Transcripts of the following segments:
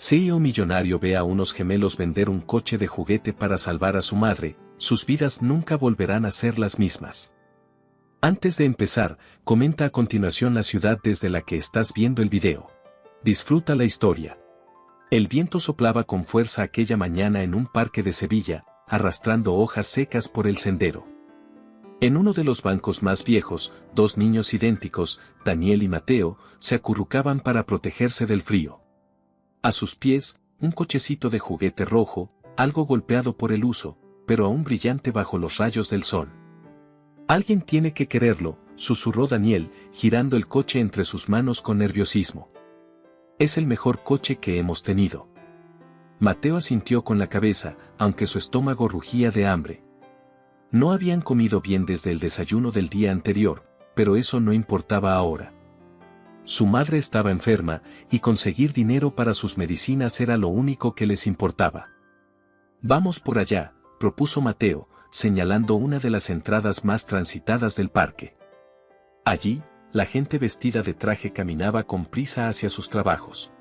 CEO millonario ve a unos gemelos vender un coche de juguete para salvar a su madre, sus vidas nunca volverán a ser las mismas. Antes de empezar, comenta a continuación la ciudad desde la que estás viendo el video. Disfruta la historia. El viento soplaba con fuerza aquella mañana en un parque de Sevilla, arrastrando hojas secas por el sendero. En uno de los bancos más viejos, dos niños idénticos, Daniel y Mateo, se acurrucaban para protegerse del frío. A sus pies, un cochecito de juguete rojo, algo golpeado por el uso, pero aún brillante bajo los rayos del sol. Alguien tiene que quererlo, susurró Daniel, girando el coche entre sus manos con nerviosismo. Es el mejor coche que hemos tenido. Mateo asintió con la cabeza, aunque su estómago rugía de hambre. No habían comido bien desde el desayuno del día anterior, pero eso no importaba ahora. Su madre estaba enferma, y conseguir dinero para sus medicinas era lo único que les importaba. Vamos por allá, propuso Mateo, señalando una de las entradas más transitadas del parque. Allí, la gente vestida de traje caminaba con prisa hacia sus trabajos.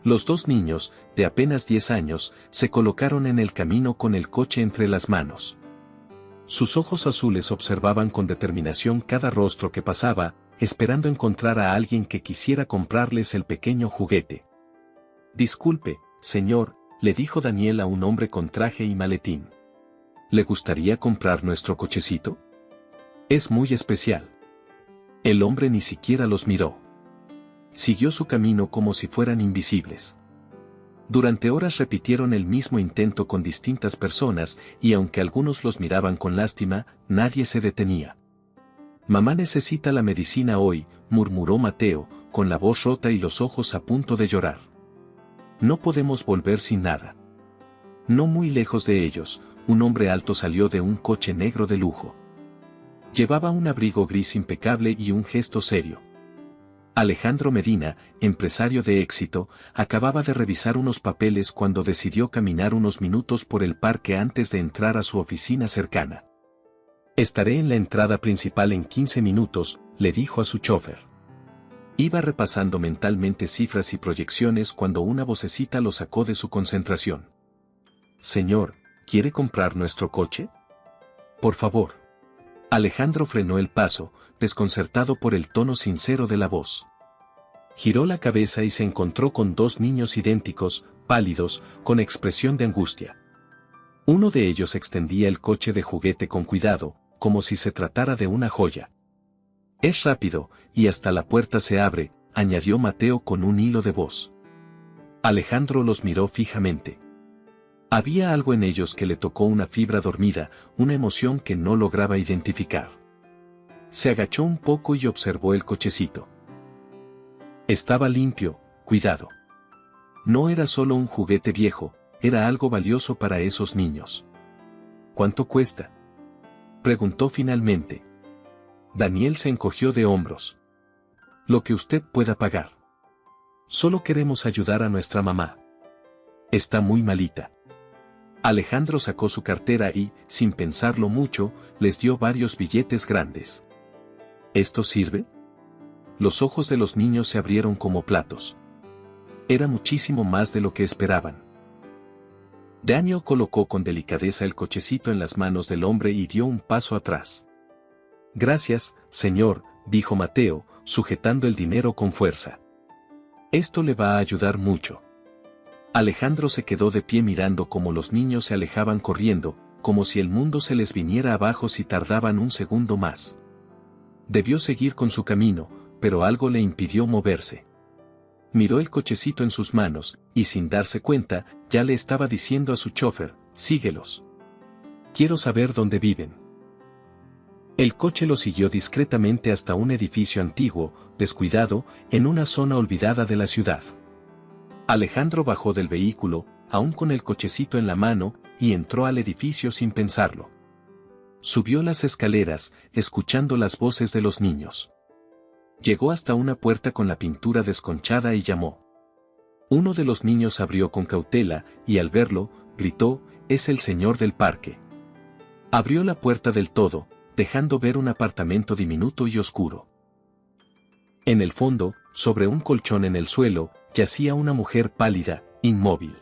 Los dos niños, de apenas 10 años, se colocaron en el camino con el coche entre las manos. Sus ojos azules observaban con determinación cada rostro que pasaba, esperando encontrar a alguien que quisiera comprarles el pequeño juguete. Disculpe, señor, le dijo Daniel a un hombre con traje y maletín. ¿Le gustaría comprar nuestro cochecito? Es muy especial. El hombre ni siquiera los miró. Siguió su camino como si fueran invisibles. Durante horas repitieron el mismo intento con distintas personas, y aunque algunos los miraban con lástima, nadie se detenía. Mamá necesita la medicina hoy, murmuró Mateo, con la voz rota y los ojos a punto de llorar. No podemos volver sin nada. No muy lejos de ellos, un hombre alto salió de un coche negro de lujo. Llevaba un abrigo gris impecable y un gesto serio. Alejandro Medina, empresario de éxito, acababa de revisar unos papeles cuando decidió caminar unos minutos por el parque antes de entrar a su oficina cercana. Estaré en la entrada principal en 15 minutos, le dijo a su chofer. Iba repasando mentalmente cifras y proyecciones cuando una vocecita lo sacó de su concentración. Señor, ¿quiere comprar nuestro coche? Por favor. Alejandro frenó el paso, desconcertado por el tono sincero de la voz. Giró la cabeza y se encontró con dos niños idénticos, pálidos, con expresión de angustia. Uno de ellos extendía el coche de juguete con cuidado, como si se tratara de una joya. Es rápido, y hasta la puerta se abre, añadió Mateo con un hilo de voz. Alejandro los miró fijamente. Había algo en ellos que le tocó una fibra dormida, una emoción que no lograba identificar. Se agachó un poco y observó el cochecito. Estaba limpio, cuidado. No era solo un juguete viejo, era algo valioso para esos niños. ¿Cuánto cuesta?, preguntó finalmente. Daniel se encogió de hombros. Lo que usted pueda pagar. Solo queremos ayudar a nuestra mamá. Está muy malita. Alejandro sacó su cartera y, sin pensarlo mucho, les dio varios billetes grandes. ¿Esto sirve? Los ojos de los niños se abrieron como platos. Era muchísimo más de lo que esperaban. Daniel colocó con delicadeza el cochecito en las manos del hombre y dio un paso atrás. Gracias, señor, dijo Mateo, sujetando el dinero con fuerza. Esto le va a ayudar mucho. Alejandro se quedó de pie mirando cómo los niños se alejaban corriendo, como si el mundo se les viniera abajo si tardaban un segundo más. Debió seguir con su camino, pero algo le impidió moverse. Miró el cochecito en sus manos, y sin darse cuenta, ya le estaba diciendo a su chofer, síguelos. Quiero saber dónde viven. El coche lo siguió discretamente hasta un edificio antiguo, descuidado, en una zona olvidada de la ciudad. Alejandro bajó del vehículo, aún con el cochecito en la mano, y entró al edificio sin pensarlo. Subió las escaleras, escuchando las voces de los niños. Llegó hasta una puerta con la pintura desconchada y llamó. Uno de los niños abrió con cautela, y al verlo, gritó, «Es el señor del parque». Abrió la puerta del todo, dejando ver un apartamento diminuto y oscuro. En el fondo, sobre un colchón en el suelo, yacía una mujer pálida, inmóvil.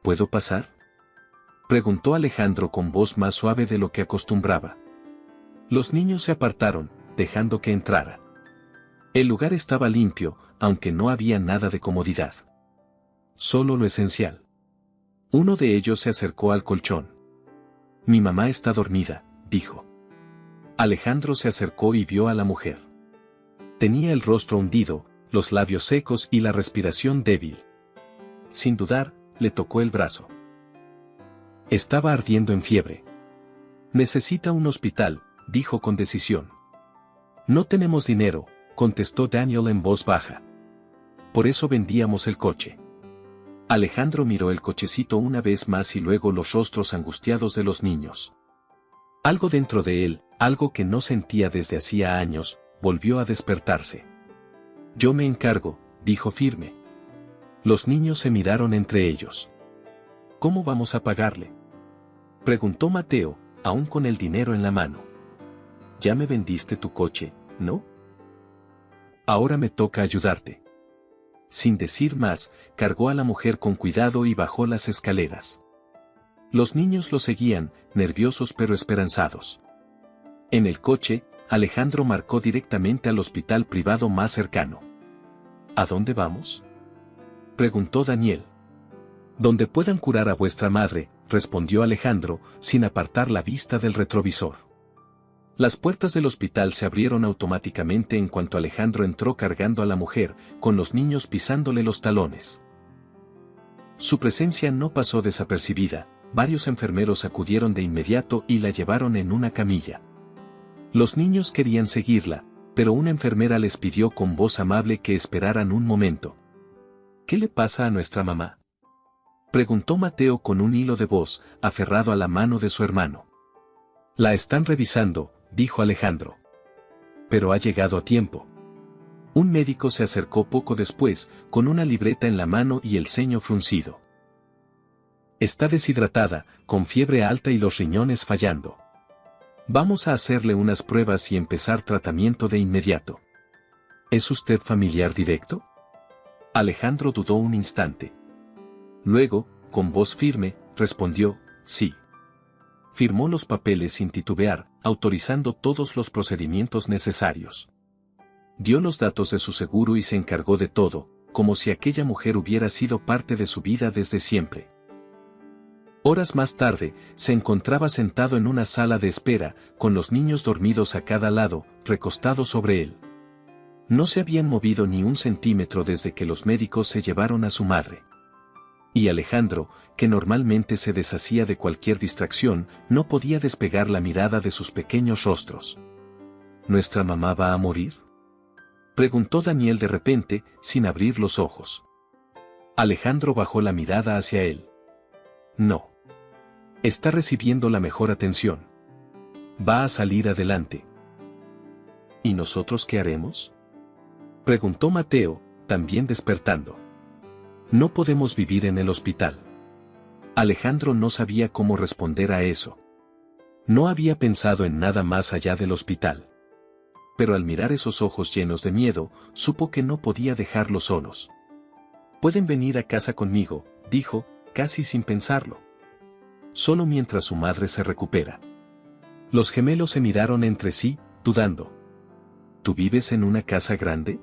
¿Puedo pasar?, preguntó Alejandro con voz más suave de lo que acostumbraba. Los niños se apartaron, dejando que entrara. El lugar estaba limpio, aunque no había nada de comodidad. Solo lo esencial. Uno de ellos se acercó al colchón. «Mi mamá está dormida», dijo. Alejandro se acercó y vio a la mujer. Tenía el rostro hundido, los labios secos y la respiración débil. Sin dudar, le tocó el brazo. Estaba ardiendo en fiebre. «Necesita un hospital», dijo con decisión. «No tenemos dinero», contestó Daniel en voz baja. «Por eso vendíamos el coche». Alejandro miró el cochecito una vez más y luego los rostros angustiados de los niños. Algo dentro de él, algo que no sentía desde hacía años, volvió a despertarse. «Yo me encargo», dijo firme. Los niños se miraron entre ellos. «¿Cómo vamos a pagarle?», preguntó Mateo, aún con el dinero en la mano. «Ya me vendiste tu coche, ¿no? Ahora me toca ayudarte». Sin decir más, cargó a la mujer con cuidado y bajó las escaleras. Los niños lo seguían, nerviosos pero esperanzados. En el coche, Alejandro marcó directamente al hospital privado más cercano. «¿A dónde vamos?», preguntó Daniel. «Donde puedan curar a vuestra madre», respondió Alejandro, sin apartar la vista del retrovisor. Las puertas del hospital se abrieron automáticamente en cuanto Alejandro entró cargando a la mujer, con los niños pisándole los talones. Su presencia no pasó desapercibida, varios enfermeros acudieron de inmediato y la llevaron en una camilla. Los niños querían seguirla, pero una enfermera les pidió con voz amable que esperaran un momento. «¿Qué le pasa a nuestra mamá?», preguntó Mateo con un hilo de voz, aferrado a la mano de su hermano. «La están revisando», dijo Alejandro. «Pero ha llegado a tiempo». Un médico se acercó poco después, con una libreta en la mano y el ceño fruncido. «Está deshidratada, con fiebre alta y los riñones fallando. Vamos a hacerle unas pruebas y empezar tratamiento de inmediato». «¿Es usted familiar directo?», Alejandro dudó un instante. Luego, con voz firme, respondió: «Sí». Firmó los papeles sin titubear, autorizando todos los procedimientos necesarios. Dio los datos de su seguro y se encargó de todo, como si aquella mujer hubiera sido parte de su vida desde siempre. Horas más tarde, se encontraba sentado en una sala de espera, con los niños dormidos a cada lado, recostados sobre él. No se habían movido ni un centímetro desde que los médicos se llevaron a su madre. Y Alejandro, que normalmente se deshacía de cualquier distracción, no podía despegar la mirada de sus pequeños rostros. ¿Nuestra mamá va a morir?, preguntó Daniel de repente, sin abrir los ojos. Alejandro bajó la mirada hacia él. «No. Está recibiendo la mejor atención. Va a salir adelante». «¿Y nosotros qué haremos?», preguntó Mateo, también despertando. «No podemos vivir en el hospital». Alejandro no sabía cómo responder a eso. No había pensado en nada más allá del hospital. Pero al mirar esos ojos llenos de miedo, supo que no podía dejarlos solos. «Pueden venir a casa conmigo», dijo, casi sin pensarlo. «Solo mientras su madre se recupera». Los gemelos se miraron entre sí, dudando. «¿Tú vives en una casa grande?»,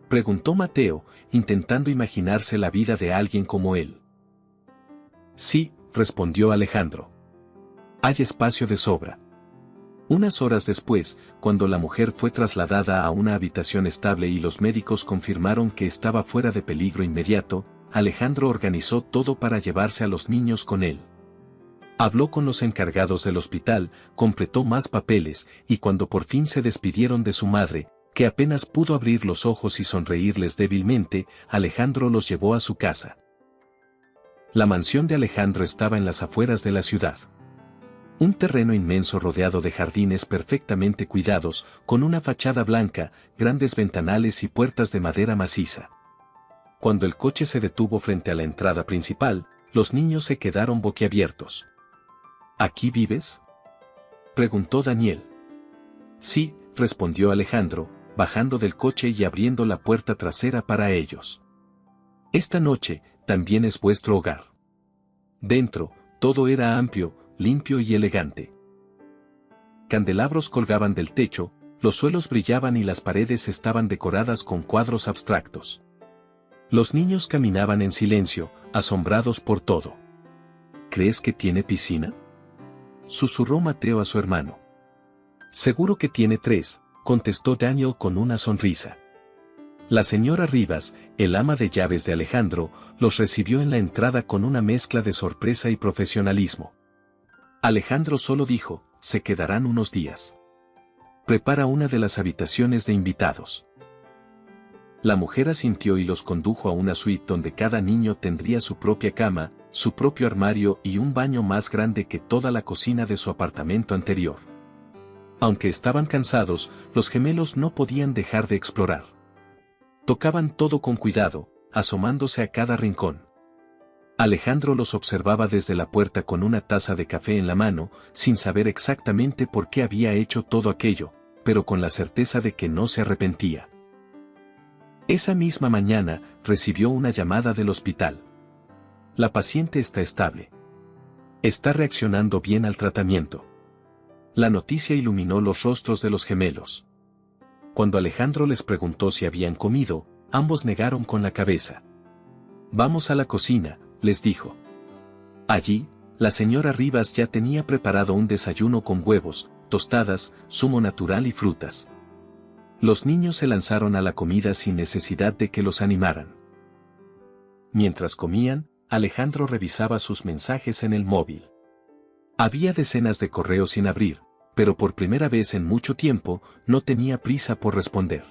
preguntó Mateo, intentando imaginarse la vida de alguien como él. «Sí», respondió Alejandro. «Hay espacio de sobra». Unas horas después, cuando la mujer fue trasladada a una habitación estable y los médicos confirmaron que estaba fuera de peligro inmediato, Alejandro organizó todo para llevarse a los niños con él. Habló con los encargados del hospital, completó más papeles, y cuando por fin se despidieron de su madre, que apenas pudo abrir los ojos y sonreírles débilmente, Alejandro los llevó a su casa. La mansión de Alejandro estaba en las afueras de la ciudad. Un terreno inmenso rodeado de jardines perfectamente cuidados, con una fachada blanca, grandes ventanales y puertas de madera maciza. Cuando el coche se detuvo frente a la entrada principal, los niños se quedaron boquiabiertos. «¿Aquí vives?», preguntó Daniel. «Sí», respondió Alejandro, bajando del coche y abriendo la puerta trasera para ellos. «Esta noche», también es vuestro hogar. Dentro, todo era amplio, limpio y elegante. Candelabros colgaban del techo, los suelos brillaban y las paredes estaban decoradas con cuadros abstractos. Los niños caminaban en silencio, asombrados por todo. ¿Crees que tiene piscina?, susurró Mateo a su hermano. Seguro que tiene 3, contestó Daniel con una sonrisa. La señora Rivas, el ama de llaves de Alejandro, los recibió en la entrada con una mezcla de sorpresa y profesionalismo. Alejandro solo dijo: se quedarán unos días. Prepara una de las habitaciones de invitados. La mujer asintió y los condujo a una suite donde cada niño tendría su propia cama, su propio armario y un baño más grande que toda la cocina de su apartamento anterior. Aunque estaban cansados, los gemelos no podían dejar de explorar. Tocaban todo con cuidado, asomándose a cada rincón. Alejandro los observaba desde la puerta con una taza de café en la mano, sin saber exactamente por qué había hecho todo aquello, pero con la certeza de que no se arrepentía. Esa misma mañana, recibió una llamada del hospital. La paciente está estable. Está reaccionando bien al tratamiento. La noticia iluminó los rostros de los gemelos. Cuando Alejandro les preguntó si habían comido, ambos negaron con la cabeza. Vamos a la cocina, les dijo. Allí, la señora Rivas ya tenía preparado un desayuno con huevos, tostadas, zumo natural y frutas. Los niños se lanzaron a la comida sin necesidad de que los animaran. Mientras comían, Alejandro revisaba sus mensajes en el móvil. Había decenas de correos sin abrir, pero por primera vez en mucho tiempo, no tenía prisa por responder.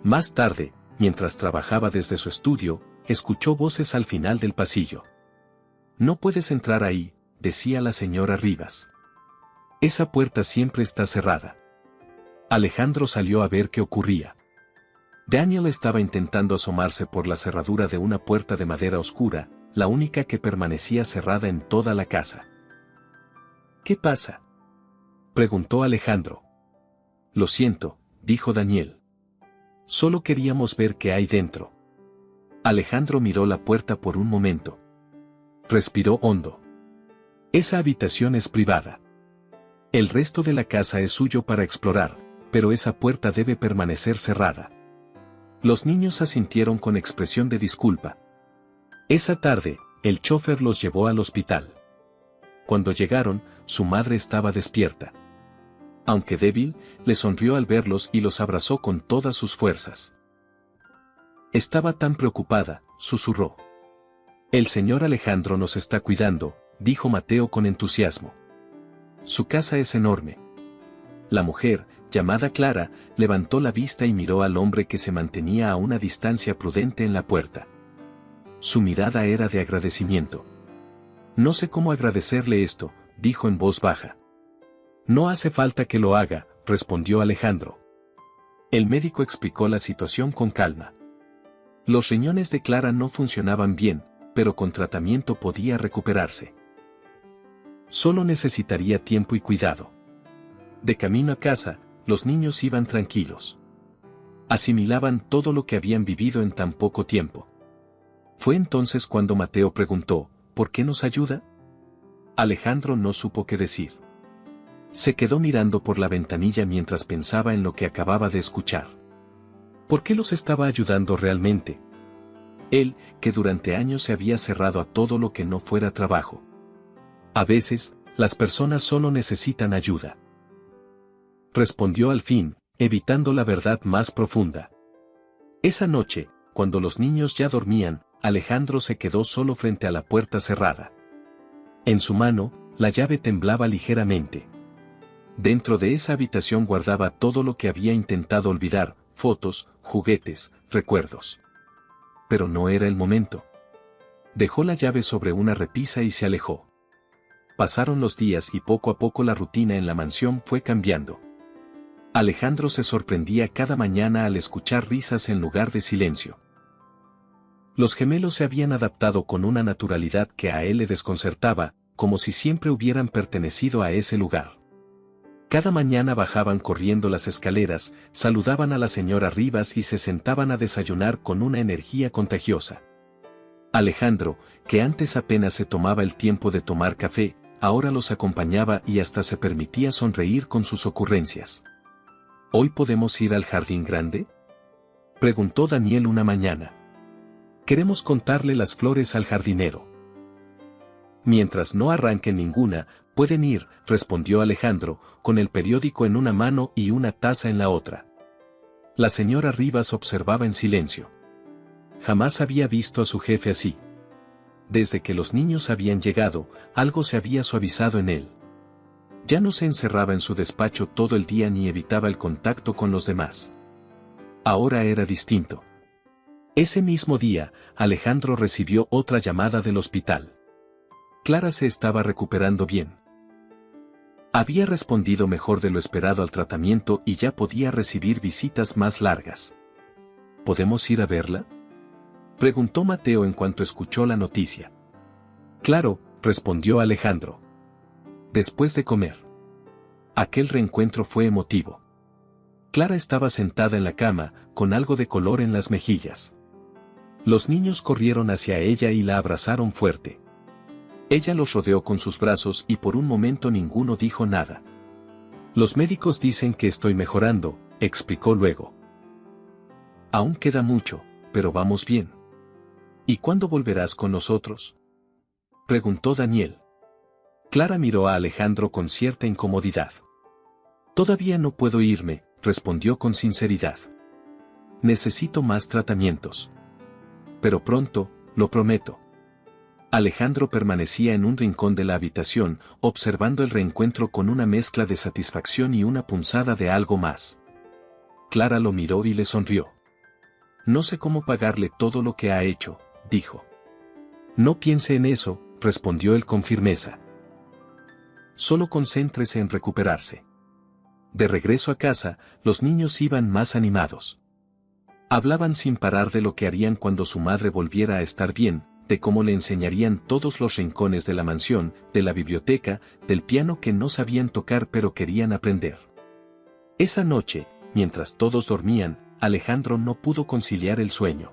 Más tarde, mientras trabajaba desde su estudio, escuchó voces al final del pasillo. No puedes entrar ahí, decía la señora Rivas. Esa puerta siempre está cerrada. Alejandro salió a ver qué ocurría. Daniel estaba intentando asomarse por la cerradura de una puerta de madera oscura, la única que permanecía cerrada en toda la casa. ¿Qué pasa?, preguntó Alejandro. Lo siento, dijo Daniel. Solo queríamos ver qué hay dentro. Alejandro miró la puerta por un momento. Respiró hondo. Esa habitación es privada. El resto de la casa es suyo para explorar, pero esa puerta debe permanecer cerrada. Los niños asintieron con expresión de disculpa. Esa tarde, el chofer los llevó al hospital. Cuando llegaron, su madre estaba despierta. Aunque débil, le sonrió al verlos y los abrazó con todas sus fuerzas. Estaba tan preocupada, susurró. El señor Alejandro nos está cuidando, dijo Mateo con entusiasmo. Su casa es enorme. La mujer, llamada Clara, levantó la vista y miró al hombre que se mantenía a una distancia prudente en la puerta. Su mirada era de agradecimiento. No sé cómo agradecerle esto, dijo en voz baja. No hace falta que lo haga, respondió Alejandro. El médico explicó la situación con calma. Los riñones de Clara no funcionaban bien, pero con tratamiento podía recuperarse. Solo necesitaría tiempo y cuidado. De camino a casa, los niños iban tranquilos. Asimilaban todo lo que habían vivido en tan poco tiempo. Fue entonces cuando Mateo preguntó, ¿por qué nos ayuda? Alejandro no supo qué decir. Se quedó mirando por la ventanilla mientras pensaba en lo que acababa de escuchar. ¿Por qué los estaba ayudando realmente? Él, que durante años se había cerrado a todo lo que no fuera trabajo. A veces, las personas solo necesitan ayuda. Respondió al fin, evitando la verdad más profunda. Esa noche, cuando los niños ya dormían, Alejandro se quedó solo frente a la puerta cerrada. En su mano, la llave temblaba ligeramente. Dentro de esa habitación guardaba todo lo que había intentado olvidar, fotos, juguetes, recuerdos. Pero no era el momento. Dejó la llave sobre una repisa y se alejó. Pasaron los días y poco a poco la rutina en la mansión fue cambiando. Alejandro se sorprendía cada mañana al escuchar risas en lugar de silencio. Los gemelos se habían adaptado con una naturalidad que a él le desconcertaba, como si siempre hubieran pertenecido a ese lugar. Cada mañana bajaban corriendo las escaleras, saludaban a la señora Rivas y se sentaban a desayunar con una energía contagiosa. Alejandro, que antes apenas se tomaba el tiempo de tomar café, ahora los acompañaba y hasta se permitía sonreír con sus ocurrencias. ¿Hoy podemos ir al jardín grande?, preguntó Daniel una mañana. Queremos contarle las flores al jardinero. Mientras no arranquen ninguna, pueden ir, respondió Alejandro, con el periódico en una mano y una taza en la otra. La señora Rivas observaba en silencio. Jamás había visto a su jefe así. Desde que los niños habían llegado, algo se había suavizado en él. Ya no se encerraba en su despacho todo el día ni evitaba el contacto con los demás. Ahora era distinto. Ese mismo día, Alejandro recibió otra llamada del hospital. Clara se estaba recuperando bien. Había respondido mejor de lo esperado al tratamiento y ya podía recibir visitas más largas. ¿Podemos ir a verla?, preguntó Mateo en cuanto escuchó la noticia. Claro, respondió Alejandro. Después de comer. Aquel reencuentro fue emotivo. Clara estaba sentada en la cama, con algo de color en las mejillas. Los niños corrieron hacia ella y la abrazaron fuerte. Ella los rodeó con sus brazos y por un momento ninguno dijo nada. Los médicos dicen que estoy mejorando, explicó luego. Aún queda mucho, pero vamos bien. ¿Y cuándo volverás con nosotros?, preguntó Daniel. Clara miró a Alejandro con cierta incomodidad. Todavía no puedo irme, respondió con sinceridad. Necesito más tratamientos. Pero pronto, lo prometo. Alejandro permanecía en un rincón de la habitación, observando el reencuentro con una mezcla de satisfacción y una punzada de algo más. Clara lo miró y le sonrió. No sé cómo pagarle todo lo que ha hecho, dijo. No piense en eso, respondió él con firmeza. Solo concéntrese en recuperarse. De regreso a casa, los niños iban más animados. Hablaban sin parar de lo que harían cuando su madre volviera a estar bien, de cómo le enseñarían todos los rincones de la mansión, de la biblioteca, del piano que no sabían tocar pero querían aprender. Esa noche, mientras todos dormían, Alejandro no pudo conciliar el sueño.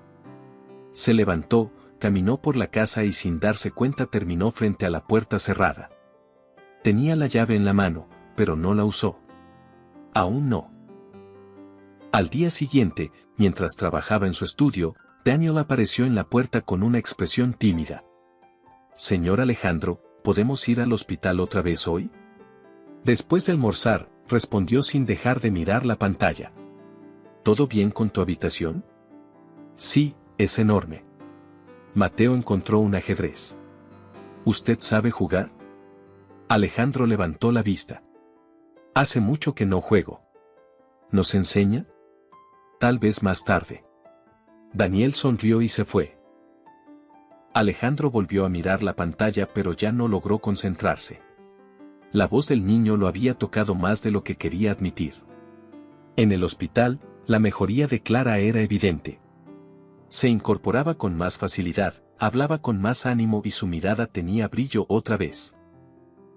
Se levantó, caminó por la casa y sin darse cuenta terminó frente a la puerta cerrada. Tenía la llave en la mano, pero no la usó. Aún no. Al día siguiente, mientras trabajaba en su estudio, Daniel apareció en la puerta con una expresión tímida. Señor Alejandro, ¿podemos ir al hospital otra vez hoy? Después de almorzar, respondió sin dejar de mirar la pantalla. ¿Todo bien con tu habitación? Sí, es enorme. Mateo encontró un ajedrez. ¿Usted sabe jugar? Alejandro levantó la vista. Hace mucho que no juego. ¿Nos enseña? Tal vez más tarde. Daniel sonrió y se fue. Alejandro volvió a mirar la pantalla pero ya no logró concentrarse. La voz del niño lo había tocado más de lo que quería admitir. En el hospital, la mejoría de Clara era evidente. Se incorporaba con más facilidad, hablaba con más ánimo y su mirada tenía brillo otra vez.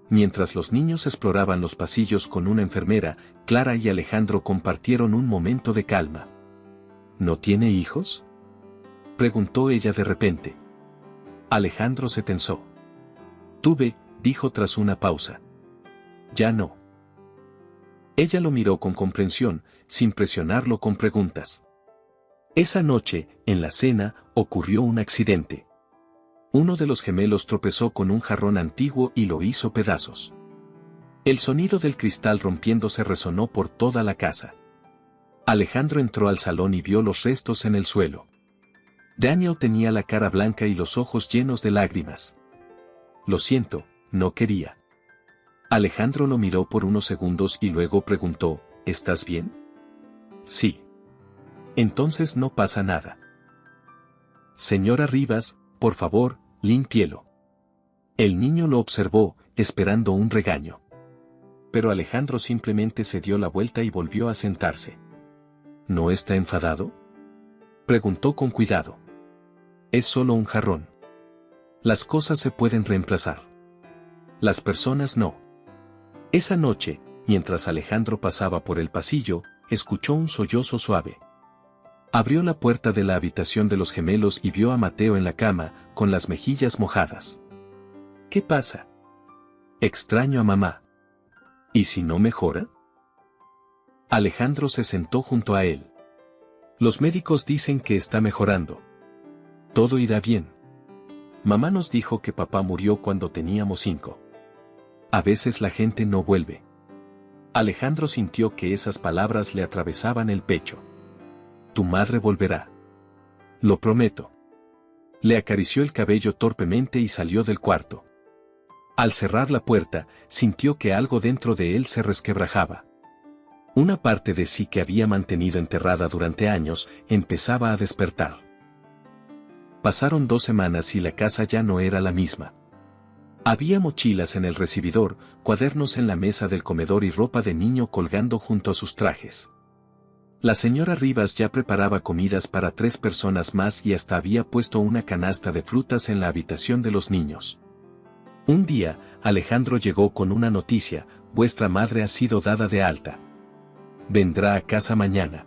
Mientras los niños exploraban los pasillos con una enfermera, Clara y Alejandro compartieron un momento de calma. ¿No tiene hijos?, preguntó ella de repente. Alejandro se tensó. Tuve, dijo tras una pausa. Ya no. Ella lo miró con comprensión, sin presionarlo con preguntas. Esa noche, en la cena, ocurrió un accidente. Uno de los gemelos tropezó con un jarrón antiguo y lo hizo pedazos. El sonido del cristal rompiéndose resonó por toda la casa. Alejandro entró al salón y vio los restos en el suelo. Daniel tenía la cara blanca y los ojos llenos de lágrimas. Lo siento, no quería. Alejandro lo miró por unos segundos y luego preguntó, ¿estás bien? Sí. Entonces no pasa nada. Señora Rivas, por favor, límpielo. El niño lo observó, esperando un regaño. Pero Alejandro simplemente se dio la vuelta y volvió a sentarse. ¿No está enfadado?, preguntó con cuidado. Es solo un jarrón. Las cosas se pueden reemplazar. Las personas no. Esa noche, mientras Alejandro pasaba por el pasillo, escuchó un sollozo suave. Abrió la puerta de la habitación de los gemelos y vio a Mateo en la cama, con las mejillas mojadas. ¿Qué pasa? Extraño a mamá. ¿Y si no mejora? Alejandro se sentó junto a él. Los médicos dicen que está mejorando. Todo irá bien. Mamá nos dijo que papá murió cuando teníamos 5. A veces la gente no vuelve. Alejandro sintió que esas palabras le atravesaban el pecho. Tu madre volverá. Lo prometo. Le acarició el cabello torpemente y salió del cuarto. Al cerrar la puerta, sintió que algo dentro de él se resquebrajaba. Una parte de sí que había mantenido enterrada durante años, empezaba a despertar. Pasaron 2 semanas y la casa ya no era la misma. Había mochilas en el recibidor, cuadernos en la mesa del comedor y ropa de niño colgando junto a sus trajes. La señora Rivas ya preparaba comidas para 3 personas más y hasta había puesto una canasta de frutas en la habitación de los niños. Un día, Alejandro llegó con una noticia: vuestra madre ha sido dada de alta. Vendrá a casa mañana.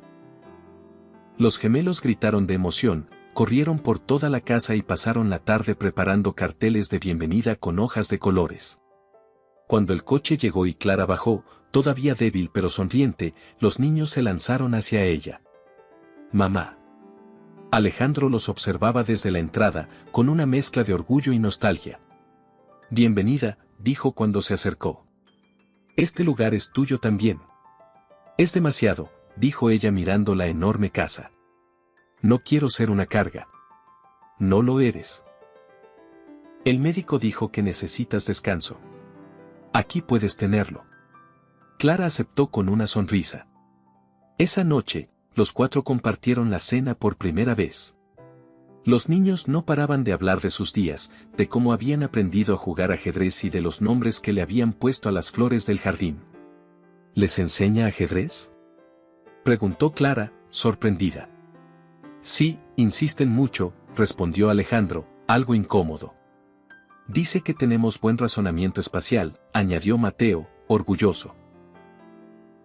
Los gemelos gritaron de emoción, corrieron por toda la casa y pasaron la tarde preparando carteles de bienvenida con hojas de colores. Cuando el coche llegó y Clara bajó, todavía débil pero sonriente, los niños se lanzaron hacia ella. Mamá. Alejandro los observaba desde la entrada, con una mezcla de orgullo y nostalgia. Bienvenida, dijo cuando se acercó. Este lugar es tuyo también. Es demasiado, dijo ella mirando la enorme casa. No quiero ser una carga. No lo eres. El médico dijo que necesitas descanso. Aquí puedes tenerlo. Clara aceptó con una sonrisa. Esa noche, los 4 compartieron la cena por primera vez. Los niños no paraban de hablar de sus días, de cómo habían aprendido a jugar ajedrez y de los nombres que le habían puesto a las flores del jardín. ¿Les enseña ajedrez?, preguntó Clara, sorprendida. Sí, insisten mucho, respondió Alejandro, algo incómodo. Dice que tenemos buen razonamiento espacial, añadió Mateo, orgulloso.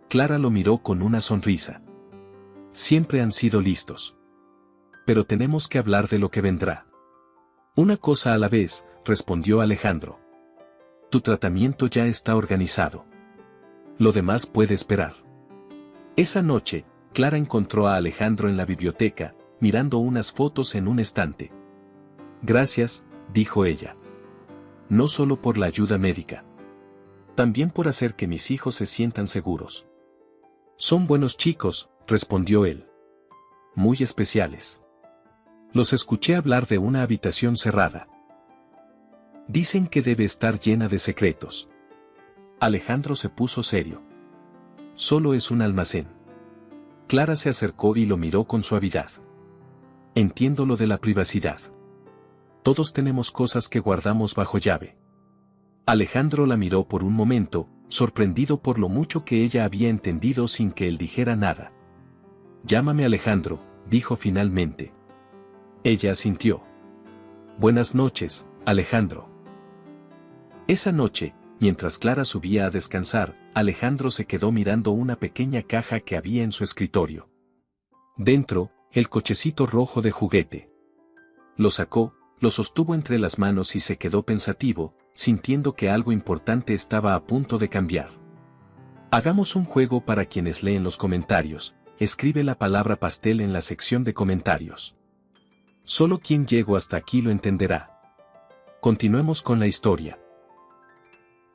Clara lo miró con una sonrisa. Siempre han sido listos. Pero tenemos que hablar de lo que vendrá. Una cosa a la vez, respondió Alejandro. Tu tratamiento ya está organizado. Lo demás puede esperar. Esa noche, Clara encontró a Alejandro en la biblioteca, mirando unas fotos en un estante. Gracias, dijo ella. No solo por la ayuda médica. También por hacer que mis hijos se sientan seguros. Son buenos chicos, respondió él. Muy especiales. Los escuché hablar de una habitación cerrada. Dicen que debe estar llena de secretos. Alejandro se puso serio. Solo es un almacén. Clara se acercó y lo miró con suavidad. Entiendo lo de la privacidad. Todos tenemos cosas que guardamos bajo llave. Alejandro la miró por un momento, sorprendido por lo mucho que ella había entendido sin que él dijera nada. Llámame Alejandro, dijo finalmente. Ella asintió. Buenas noches, Alejandro. Esa noche, mientras Clara subía a descansar, Alejandro se quedó mirando una pequeña caja que había en su escritorio. Dentro, el cochecito rojo de juguete. Lo sacó, lo sostuvo entre las manos y se quedó pensativo, sintiendo que algo importante estaba a punto de cambiar. Hagamos un juego para quienes leen los comentarios. Escribe la palabra pastel en la sección de comentarios. Solo quien llegó hasta aquí lo entenderá. Continuemos con la historia.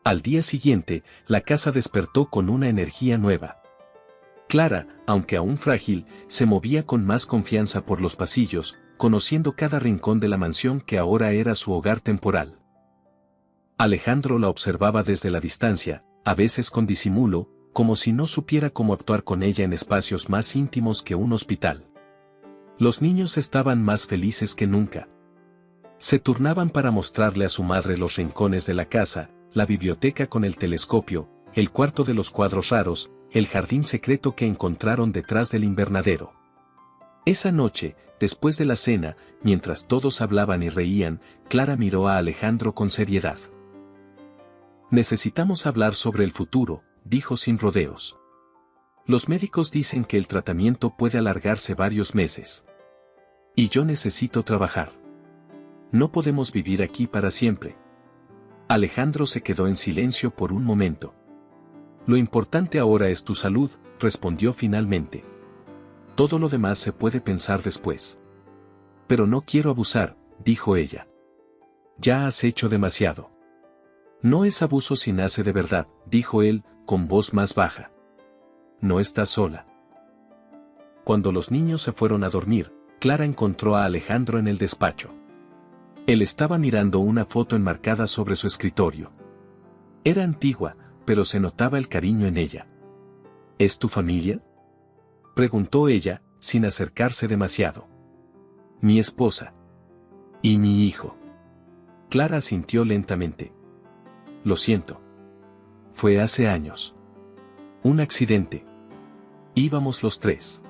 Al día siguiente, la casa despertó con una energía nueva. Clara, aunque aún frágil, se movía con más confianza por los pasillos, conociendo cada rincón de la mansión que ahora era su hogar temporal. Alejandro la observaba desde la distancia, a veces con disimulo, como si no supiera cómo actuar con ella en espacios más íntimos que un hospital. Los niños estaban más felices que nunca. Se turnaban para mostrarle a su madre los rincones de la casa, la biblioteca con el telescopio, el cuarto de los cuadros raros, el jardín secreto que encontraron detrás del invernadero. Esa noche, después de la cena, mientras todos hablaban y reían, Clara miró a Alejandro con seriedad. Necesitamos hablar sobre el futuro, dijo sin rodeos. Los médicos dicen que el tratamiento puede alargarse varios meses. Y yo necesito trabajar. No podemos vivir aquí para siempre. Alejandro se quedó en silencio por un momento. Lo importante ahora es tu salud, respondió finalmente. Todo lo demás se puede pensar después. Pero no quiero abusar, dijo ella. Ya has hecho demasiado. No es abuso si nace de verdad, dijo él, con voz más baja. No estás sola. Cuando los niños se fueron a dormir, Clara encontró a Alejandro en el despacho. Él estaba mirando una foto enmarcada sobre su escritorio. Era antigua, pero se notaba el cariño en ella. ¿Es tu familia?, preguntó ella, sin acercarse demasiado. Mi esposa. Y mi hijo. Clara asintió lentamente. Lo siento. Fue hace años. Un accidente. Íbamos los tres.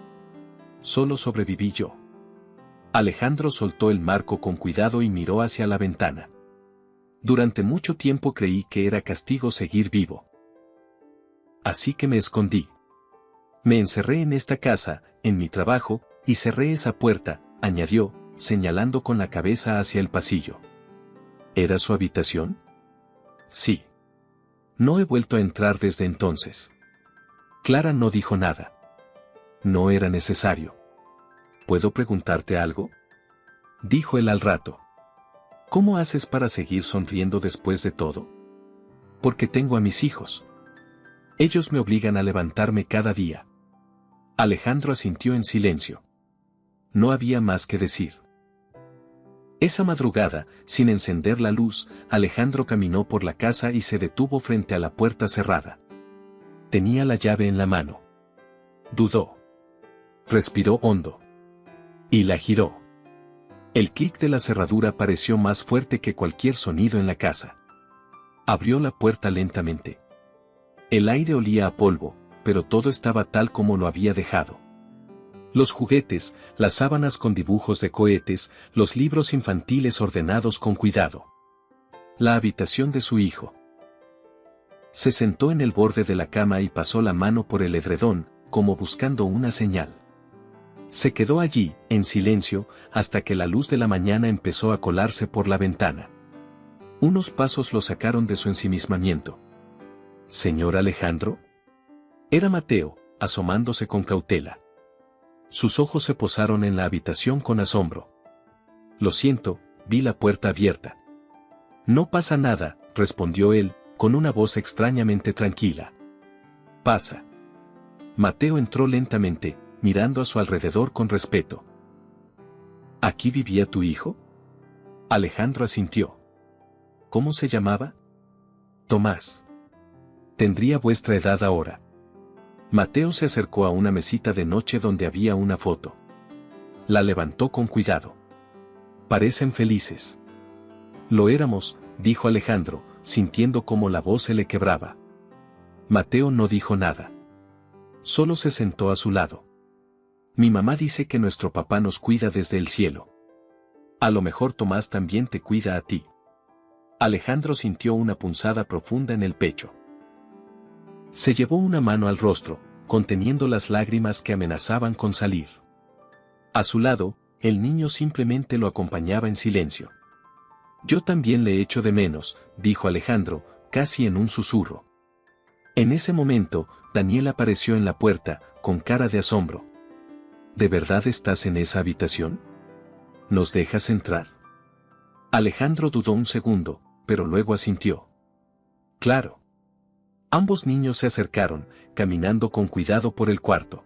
Solo sobreviví yo. Alejandro soltó el marco con cuidado y miró hacia la ventana. Durante mucho tiempo creí que era castigo seguir vivo. Así que me escondí. Me encerré en esta casa, en mi trabajo, y cerré esa puerta, añadió, señalando con la cabeza hacia el pasillo. ¿Era su habitación? Sí. No he vuelto a entrar desde entonces. Clara no dijo nada. No era necesario. ¿Puedo preguntarte algo?, dijo él al rato. ¿Cómo haces para seguir sonriendo después de todo? Porque tengo a mis hijos. Ellos me obligan a levantarme cada día. Alejandro asintió en silencio. No había más que decir. Esa madrugada, sin encender la luz, Alejandro caminó por la casa y se detuvo frente a la puerta cerrada. Tenía la llave en la mano. Dudó. Respiró hondo. Y la giró. El clic de la cerradura pareció más fuerte que cualquier sonido en la casa. Abrió la puerta lentamente. El aire olía a polvo, pero todo estaba tal como lo había dejado. Los juguetes, las sábanas con dibujos de cohetes, los libros infantiles ordenados con cuidado. La habitación de su hijo. Se sentó en el borde de la cama y pasó la mano por el edredón, como buscando una señal. Se quedó allí, en silencio, hasta que la luz de la mañana empezó a colarse por la ventana. Unos pasos lo sacaron de su ensimismamiento. ¿Señor Alejandro? Era Mateo, asomándose con cautela. Sus ojos se posaron en la habitación con asombro. Lo siento, vi la puerta abierta. No pasa nada, respondió él, con una voz extrañamente tranquila. Pasa. Mateo entró lentamente, mirando a su alrededor con respeto. ¿Aquí vivía tu hijo? Alejandro asintió. ¿Cómo se llamaba? Tomás. Tendría vuestra edad ahora. Mateo se acercó a una mesita de noche donde había una foto. La levantó con cuidado. Parecen felices. Lo éramos, dijo Alejandro, sintiendo cómo la voz se le quebraba. Mateo no dijo nada. Solo se sentó a su lado. Mi mamá dice que nuestro papá nos cuida desde el cielo. A lo mejor Tomás también te cuida a ti. Alejandro sintió una punzada profunda en el pecho. Se llevó una mano al rostro, conteniendo las lágrimas que amenazaban con salir. A su lado, el niño simplemente lo acompañaba en silencio. Yo también le echo de menos, dijo Alejandro, casi en un susurro. En ese momento, Daniel apareció en la puerta, con cara de asombro. ¿De verdad estás en esa habitación? ¿Nos dejas entrar? Alejandro dudó un segundo, pero luego asintió. Claro. Ambos niños se acercaron, caminando con cuidado por el cuarto.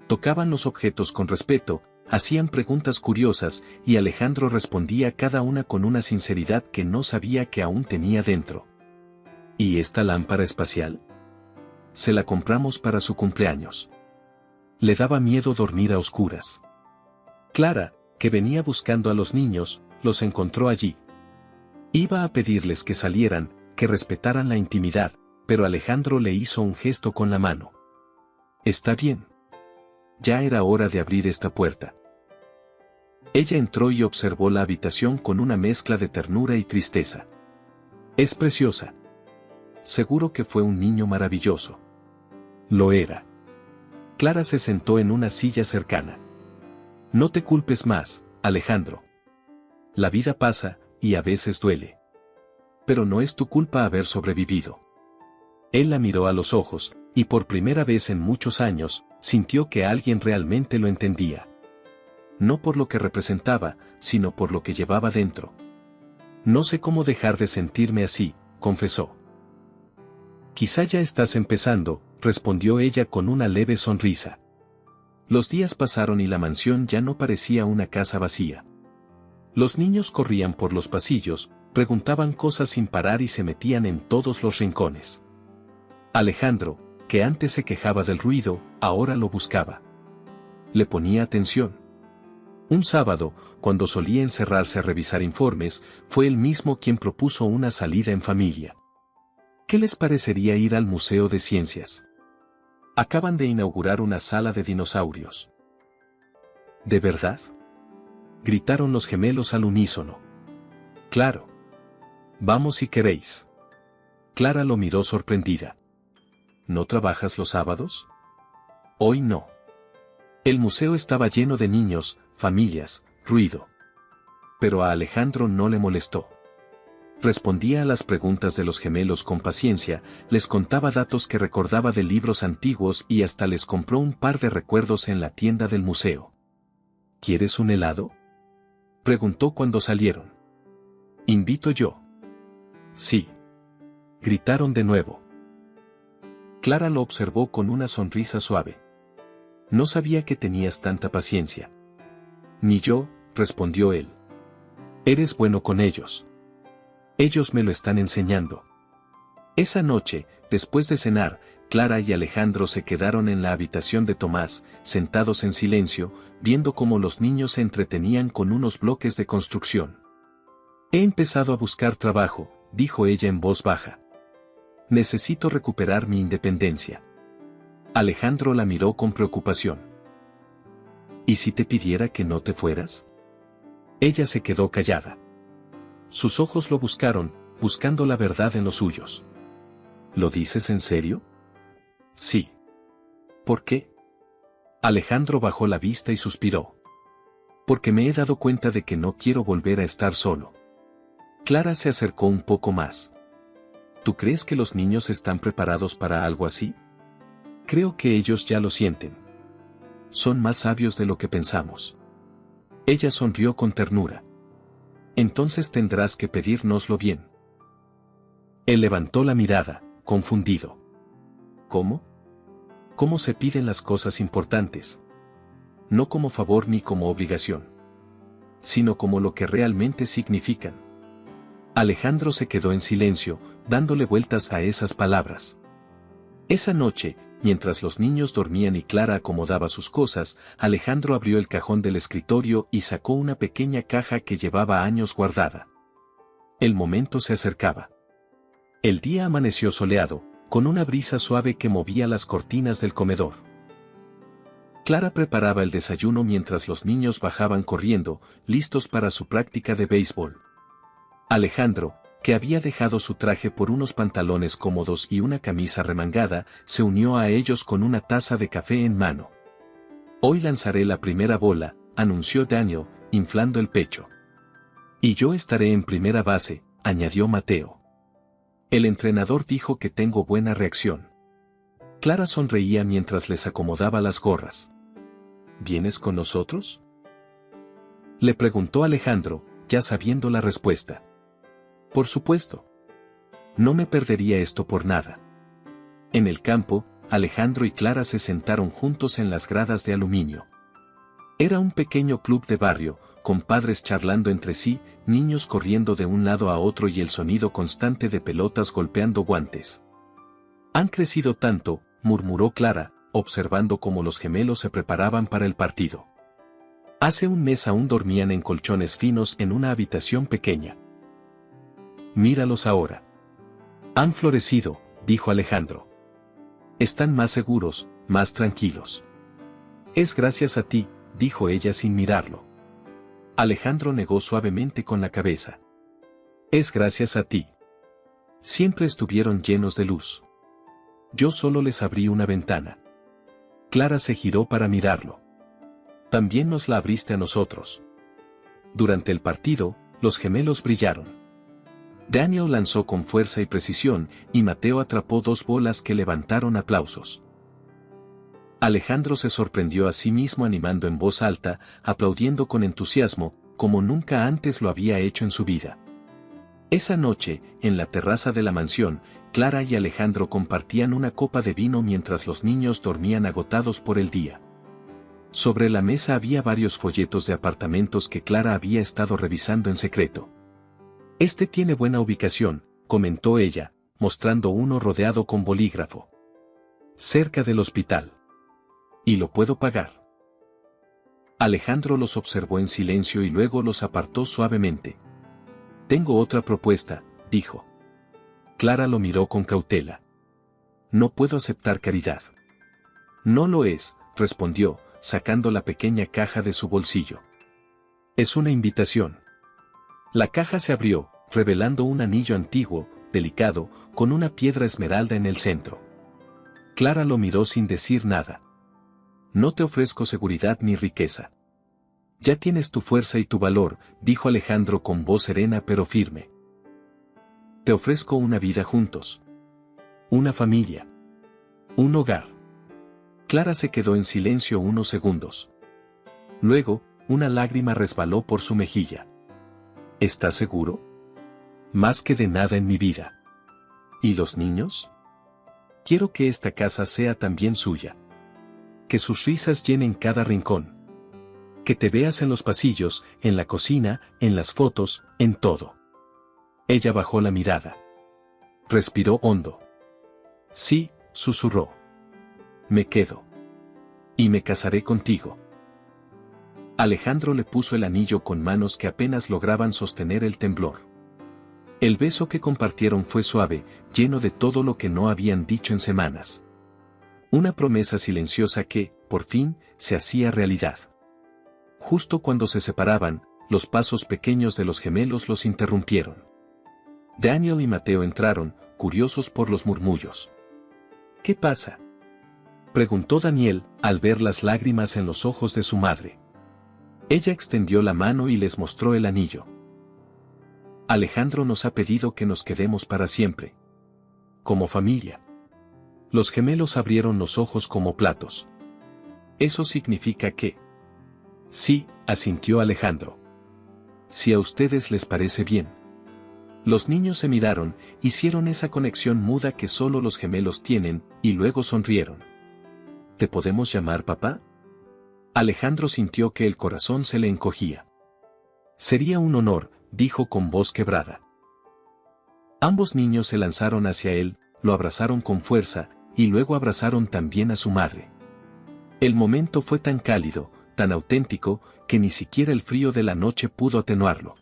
Tocaban los objetos con respeto, hacían preguntas curiosas, y Alejandro respondía cada una con una sinceridad que no sabía que aún tenía dentro. ¿Y esta lámpara espacial? Se la compramos para su cumpleaños. Le daba miedo dormir a oscuras. Clara, que venía buscando a los niños, los encontró allí. Iba a pedirles que salieran, que respetaran la intimidad, pero Alejandro le hizo un gesto con la mano. Está bien. Ya era hora de abrir esta puerta. Ella entró y observó la habitación con una mezcla de ternura y tristeza. Es preciosa. Seguro que fue un niño maravilloso. Lo era. Clara se sentó en una silla cercana. No te culpes más, Alejandro. La vida pasa, y a veces duele. Pero no es tu culpa haber sobrevivido. Él la miró a los ojos, y por primera vez en muchos años, sintió que alguien realmente lo entendía. No por lo que representaba, sino por lo que llevaba dentro. No sé cómo dejar de sentirme así, confesó. Quizá ya estás empezando, respondió ella con una leve sonrisa. Los días pasaron y la mansión ya no parecía una casa vacía. Los niños corrían por los pasillos, preguntaban cosas sin parar y se metían en todos los rincones. Alejandro, que antes se quejaba del ruido, ahora lo buscaba. Le ponía atención. Un sábado, cuando solía encerrarse a revisar informes, fue él mismo quien propuso una salida en familia. ¿Qué les parecería ir al Museo de Ciencias? Acaban de inaugurar una sala de dinosaurios. ¿De verdad?, gritaron los gemelos al unísono. Claro. Vamos si queréis. Clara lo miró sorprendida. ¿No trabajas los sábados? Hoy no. El museo estaba lleno de niños, familias, ruido. Pero a Alejandro no le molestó. Respondía a las preguntas de los gemelos con paciencia, les contaba datos que recordaba de libros antiguos y hasta les compró un par de recuerdos en la tienda del museo. ¿Quieres un helado?, preguntó cuando salieron. ¿Invito yo? Sí. Gritaron de nuevo. Clara lo observó con una sonrisa suave. No sabía que tenías tanta paciencia. Ni yo, respondió él. Eres bueno con ellos. Ellos me lo están enseñando. Esa noche, después de cenar, Clara y Alejandro se quedaron en la habitación de Tomás, sentados en silencio, viendo cómo los niños se entretenían con unos bloques de construcción. He empezado a buscar trabajo, dijo ella en voz baja. Necesito recuperar mi independencia. Alejandro la miró con preocupación. ¿Y si te pidiera que no te fueras? Ella se quedó callada. Sus ojos lo buscaron, buscando la verdad en los suyos. ¿Lo dices en serio? Sí. ¿Por qué? Alejandro bajó la vista y suspiró. Porque me he dado cuenta de que no quiero volver a estar solo. Clara se acercó un poco más. ¿Tú crees que los niños están preparados para algo así? Creo que ellos ya lo sienten. Son más sabios de lo que pensamos. Ella sonrió con ternura. Entonces tendrás que pedírnoslo bien. Él levantó la mirada, confundido. ¿Cómo? ¿Cómo se piden las cosas importantes? No como favor ni como obligación, sino como lo que realmente significan. Alejandro se quedó en silencio, dándole vueltas a esas palabras. Esa noche, mientras los niños dormían y Clara acomodaba sus cosas, Alejandro abrió el cajón del escritorio y sacó una pequeña caja que llevaba años guardada. El momento se acercaba. El día amaneció soleado, con una brisa suave que movía las cortinas del comedor. Clara preparaba el desayuno mientras los niños bajaban corriendo, listos para su práctica de béisbol. Alejandro, que había dejado su traje por unos pantalones cómodos y una camisa remangada, se unió a ellos con una taza de café en mano. Hoy lanzaré la primera bola, anunció Daniel, inflando el pecho. Y yo estaré en primera base, añadió Mateo. El entrenador dijo que tengo buena reacción. Clara sonreía mientras les acomodaba las gorras. ¿Vienes con nosotros?, le preguntó Alejandro, ya sabiendo la respuesta. Por supuesto. No me perdería esto por nada. En el campo, Alejandro y Clara se sentaron juntos en las gradas de aluminio. Era un pequeño club de barrio, con padres charlando entre sí, niños corriendo de un lado a otro y el sonido constante de pelotas golpeando guantes. Han crecido tanto, murmuró Clara, observando cómo los gemelos se preparaban para el partido. Hace un mes aún dormían en colchones finos en una habitación pequeña. Míralos ahora. Han florecido, dijo Alejandro. Están más seguros, más tranquilos. Es gracias a ti, dijo ella sin mirarlo. Alejandro negó suavemente con la cabeza. Es gracias a ti. Siempre estuvieron llenos de luz. Yo solo les abrí una ventana. Clara se giró para mirarlo. También nos la abriste a nosotros. Durante el partido, los gemelos brillaron. Daniel lanzó con fuerza y precisión, y Mateo atrapó 2 bolas que levantaron aplausos. Alejandro se sorprendió a sí mismo animando en voz alta, aplaudiendo con entusiasmo, como nunca antes lo había hecho en su vida. Esa noche, en la terraza de la mansión, Clara y Alejandro compartían una copa de vino mientras los niños dormían agotados por el día. Sobre la mesa había varios folletos de apartamentos que Clara había estado revisando en secreto. «Este tiene buena ubicación», comentó ella, mostrando uno rodeado con bolígrafo. «Cerca del hospital. Y lo puedo pagar». Alejandro los observó en silencio y luego los apartó suavemente. «Tengo otra propuesta», dijo. Clara lo miró con cautela. «No puedo aceptar caridad». «No lo es», respondió, sacando la pequeña caja de su bolsillo. «Es una invitación». La caja se abrió, revelando un anillo antiguo, delicado, con una piedra esmeralda en el centro. Clara lo miró sin decir nada. «No te ofrezco seguridad ni riqueza. Ya tienes tu fuerza y tu valor», dijo Alejandro con voz serena pero firme. «Te ofrezco una vida juntos. Una familia. Un hogar». Clara se quedó en silencio unos segundos. Luego, una lágrima resbaló por su mejilla. «¿Estás seguro?» «Más que de nada en mi vida». «¿Y los niños?» «Quiero que esta casa sea también suya. Que sus risas llenen cada rincón. Que te veas en los pasillos, en la cocina, en las fotos, en todo». Ella bajó la mirada. Respiró hondo. «Sí», susurró. «Me quedo. Y me casaré contigo». Alejandro le puso el anillo con manos que apenas lograban sostener el temblor. El beso que compartieron fue suave, lleno de todo lo que no habían dicho en semanas. Una promesa silenciosa que, por fin, se hacía realidad. Justo cuando se separaban, los pasos pequeños de los gemelos los interrumpieron. Daniel y Mateo entraron, curiosos por los murmullos. «¿Qué pasa?», preguntó Daniel, al ver las lágrimas en los ojos de su madre. Ella extendió la mano y les mostró el anillo. «Alejandro nos ha pedido que nos quedemos para siempre. Como familia». Los gemelos abrieron los ojos como platos. «¿Eso significa que?» «Sí», asintió Alejandro. «Si a ustedes les parece bien». Los niños se miraron, hicieron esa conexión muda que solo los gemelos tienen, y luego sonrieron. «¿Te podemos llamar papá?». Alejandro sintió que el corazón se le encogía. «Sería un honor», dijo con voz quebrada. Ambos niños se lanzaron hacia él, lo abrazaron con fuerza, y luego abrazaron también a su madre. El momento fue tan cálido, tan auténtico, que ni siquiera el frío de la noche pudo atenuarlo.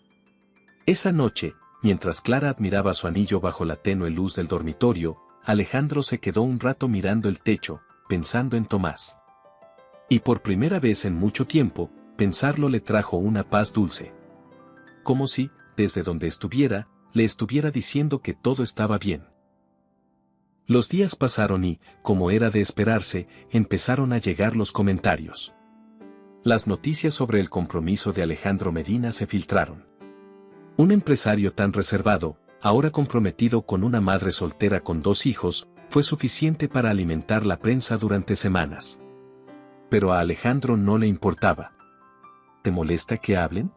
Esa noche, mientras Clara admiraba su anillo bajo la tenue luz del dormitorio, Alejandro se quedó un rato mirando el techo, pensando en Tomás. Y por primera vez en mucho tiempo, pensarlo le trajo una paz dulce. Como si, desde donde estuviera, le estuviera diciendo que todo estaba bien. Los días pasaron y, como era de esperarse, empezaron a llegar los comentarios. Las noticias sobre el compromiso de Alejandro Medina se filtraron. Un empresario tan reservado, ahora comprometido con una madre soltera con 2 hijos, fue suficiente para alimentar la prensa durante semanas. Pero a Alejandro no le importaba. ¿Te molesta que hablen?,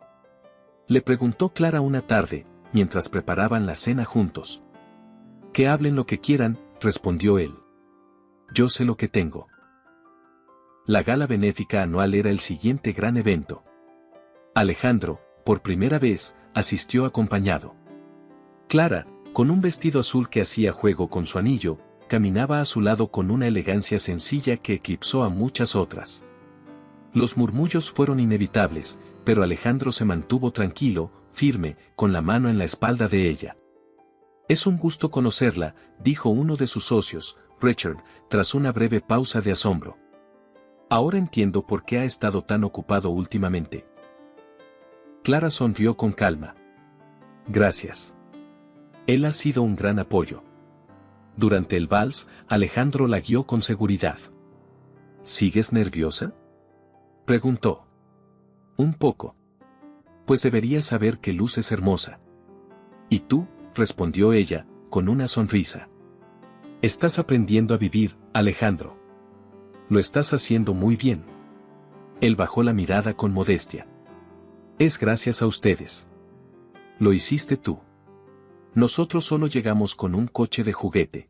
le preguntó Clara una tarde, mientras preparaban la cena juntos. «Que hablen lo que quieran», respondió él. «Yo sé lo que tengo». La gala benéfica anual era el siguiente gran evento. Alejandro, por primera vez, asistió acompañado. Clara, con un vestido azul que hacía juego con su anillo, caminaba a su lado con una elegancia sencilla que eclipsó a muchas otras. Los murmullos fueron inevitables, pero Alejandro se mantuvo tranquilo, firme, con la mano en la espalda de ella. «Es un gusto conocerla», dijo uno de sus socios, Richard, tras una breve pausa de asombro. «Ahora entiendo por qué ha estado tan ocupado últimamente». Clara sonrió con calma. «Gracias. Él ha sido un gran apoyo». Durante el vals, Alejandro la guió con seguridad. ¿Sigues nerviosa?, preguntó. Un poco. Pues deberías saber que luces hermosa. ¿Y tú?, respondió ella, con una sonrisa. Estás aprendiendo a vivir, Alejandro. Lo estás haciendo muy bien. Él bajó la mirada con modestia. Es gracias a ustedes. Lo hiciste tú. Nosotros solo llegamos con un coche de juguete.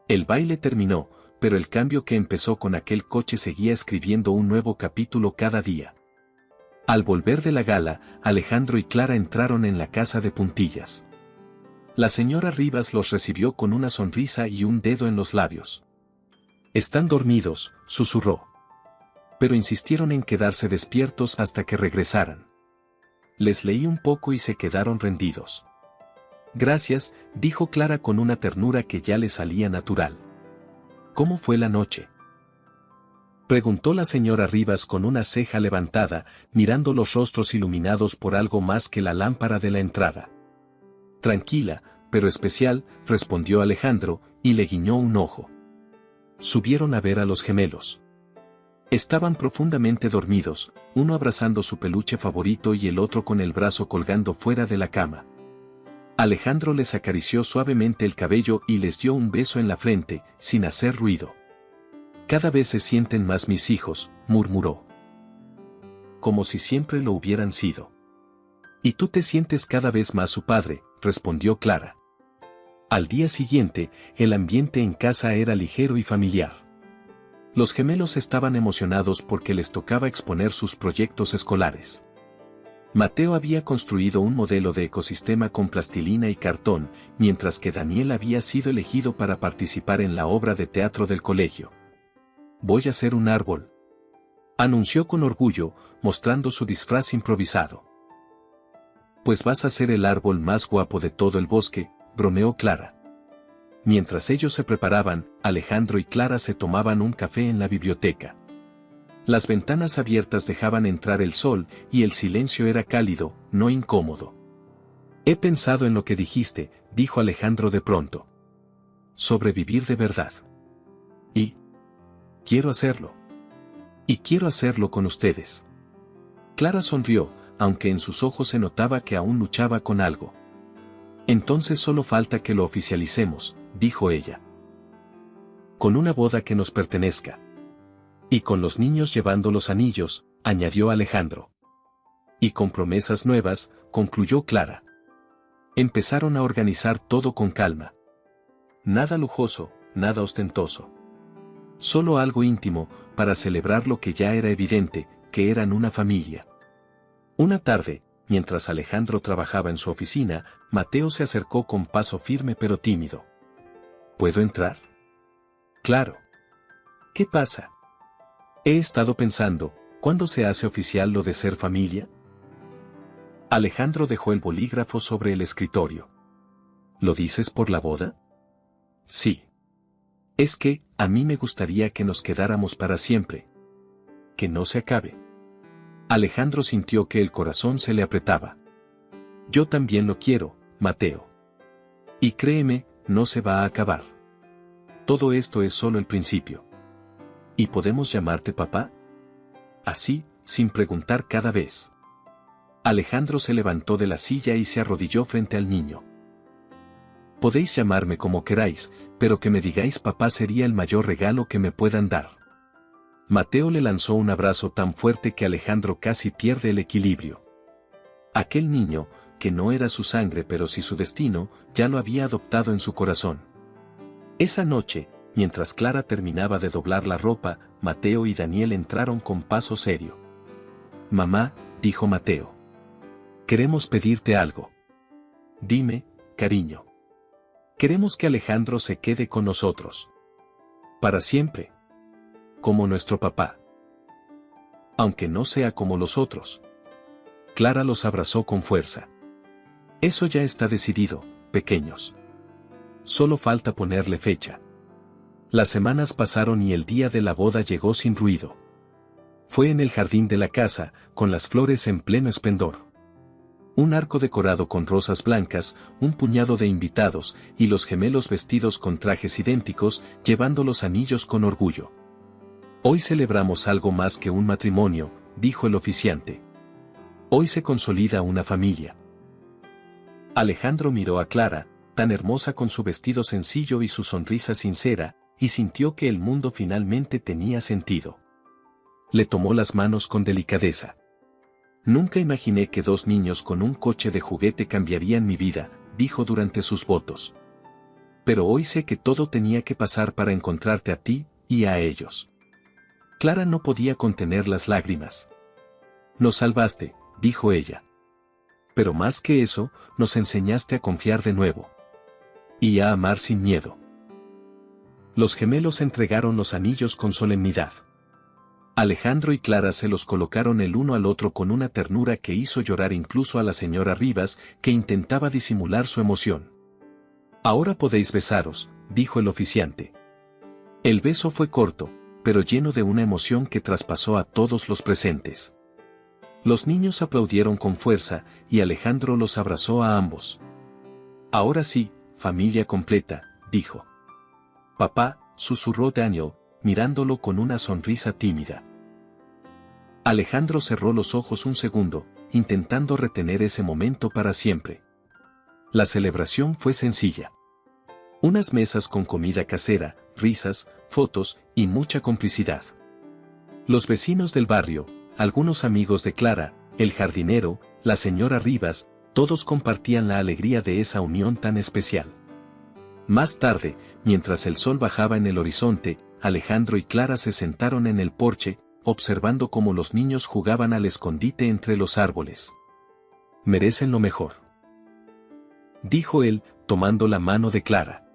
El baile terminó, pero el cambio que empezó con aquel coche seguía escribiendo un nuevo capítulo cada día. Al volver de la gala, Alejandro y Clara entraron en la casa de Puntillas. La señora Rivas los recibió con una sonrisa y un dedo en los labios. «Están dormidos», susurró. Pero insistieron en quedarse despiertos hasta que regresaran. Les leí un poco y se quedaron rendidos. «Gracias», dijo Clara con una ternura que ya le salía natural. «¿Cómo fue la noche?», preguntó la señora Rivas con una ceja levantada, mirando los rostros iluminados por algo más que la lámpara de la entrada. «Tranquila, pero especial», respondió Alejandro, y le guiñó un ojo. Subieron a ver a los gemelos. Estaban profundamente dormidos, uno abrazando su peluche favorito y el otro con el brazo colgando fuera de la cama. Alejandro les acarició suavemente el cabello y les dio un beso en la frente, sin hacer ruido. «Cada vez se sienten más mis hijos», murmuró. «Como si siempre lo hubieran sido». «Y tú te sientes cada vez más su padre», respondió Clara. Al día siguiente, el ambiente en casa era ligero y familiar. Los gemelos estaban emocionados porque les tocaba exponer sus proyectos escolares. Mateo había construido un modelo de ecosistema con plastilina y cartón, mientras que Daniel había sido elegido para participar en la obra de teatro del colegio. «Voy a hacer un árbol», anunció con orgullo, mostrando su disfraz improvisado. «Pues vas a ser el árbol más guapo de todo el bosque», bromeó Clara. Mientras ellos se preparaban, Alejandro y Clara se tomaban un café en la biblioteca. Las ventanas abiertas dejaban entrar el sol y el silencio era cálido, no incómodo. «He pensado en lo que dijiste», dijo Alejandro de pronto. «Sobrevivir de verdad. Y quiero hacerlo. Y quiero hacerlo con ustedes». Clara sonrió, aunque en sus ojos se notaba que aún luchaba con algo. «Entonces solo falta que lo oficialicemos», dijo ella. «Con una boda que nos pertenezca. Y con los niños llevando los anillos», añadió Alejandro. «Y con promesas nuevas», concluyó Clara. Empezaron a organizar todo con calma. Nada lujoso, nada ostentoso. Solo algo íntimo, para celebrar lo que ya era evidente, que eran una familia. Una tarde, mientras Alejandro trabajaba en su oficina, Mateo se acercó con paso firme pero tímido. «¿Puedo entrar?». «Claro». «¿Qué pasa?». «He estado pensando, ¿cuándo se hace oficial lo de ser familia?». Alejandro dejó el bolígrafo sobre el escritorio. «¿Lo dices por la boda?». «Sí. Es que, a mí me gustaría que nos quedáramos para siempre. Que no se acabe». Alejandro sintió que el corazón se le apretaba. «Yo también lo quiero, Mateo. Y créeme, no se va a acabar. Todo esto es solo el principio». «¿Y podemos llamarte papá?». Así, sin preguntar cada vez. Alejandro se levantó de la silla y se arrodilló frente al niño. «Podéis llamarme como queráis, pero que me digáis papá sería el mayor regalo que me puedan dar». Mateo le lanzó un abrazo tan fuerte que Alejandro casi pierde el equilibrio. Aquel niño, que no era su sangre pero sí su destino, ya lo había adoptado en su corazón. Esa noche, mientras Clara terminaba de doblar la ropa, Mateo y Daniel entraron con paso serio. «Mamá», dijo Mateo. «Queremos pedirte algo». «Dime, cariño». «Queremos que Alejandro se quede con nosotros. Para siempre. Como nuestro papá. Aunque no sea como los otros». Clara los abrazó con fuerza. «Eso ya está decidido, pequeños. Solo falta ponerle fecha». Las semanas pasaron y el día de la boda llegó sin ruido. Fue en el jardín de la casa, con las flores en pleno esplendor. Un arco decorado con rosas blancas, un puñado de invitados, y los gemelos vestidos con trajes idénticos, llevando los anillos con orgullo. Hoy celebramos algo más que un matrimonio, dijo el oficiante. Hoy se consolida una familia. Alejandro miró a Clara, tan hermosa con su vestido sencillo y su sonrisa sincera, y sintió que el mundo finalmente tenía sentido. Le tomó las manos con delicadeza. Nunca imaginé que 2 niños con un coche de juguete cambiarían mi vida, dijo durante sus votos. Pero hoy sé que todo tenía que pasar para encontrarte a ti y a ellos. Clara no podía contener las lágrimas. Nos salvaste, dijo ella. Pero más que eso, nos enseñaste a confiar de nuevo. Y a amar sin miedo. Los gemelos entregaron los anillos con solemnidad. Alejandro y Clara se los colocaron el uno al otro con una ternura que hizo llorar incluso a la señora Rivas, que intentaba disimular su emoción. Ahora podéis besaros, dijo el oficiante. El beso fue corto, pero lleno de una emoción que traspasó a todos los presentes. Los niños aplaudieron con fuerza, y Alejandro los abrazó a ambos. Ahora sí, familia completa, dijo. Papá, susurró Daniel, mirándolo con una sonrisa tímida. Alejandro cerró los ojos un segundo, intentando retener ese momento para siempre. La celebración fue sencilla. Unas mesas con comida casera, risas, fotos y mucha complicidad. Los vecinos del barrio, algunos amigos de Clara, el jardinero, la señora Rivas, todos compartían la alegría de esa unión tan especial. Más tarde, mientras el sol bajaba en el horizonte, Alejandro y Clara se sentaron en el porche, observando cómo los niños jugaban al escondite entre los árboles. Merecen lo mejor, dijo él, tomando la mano de Clara.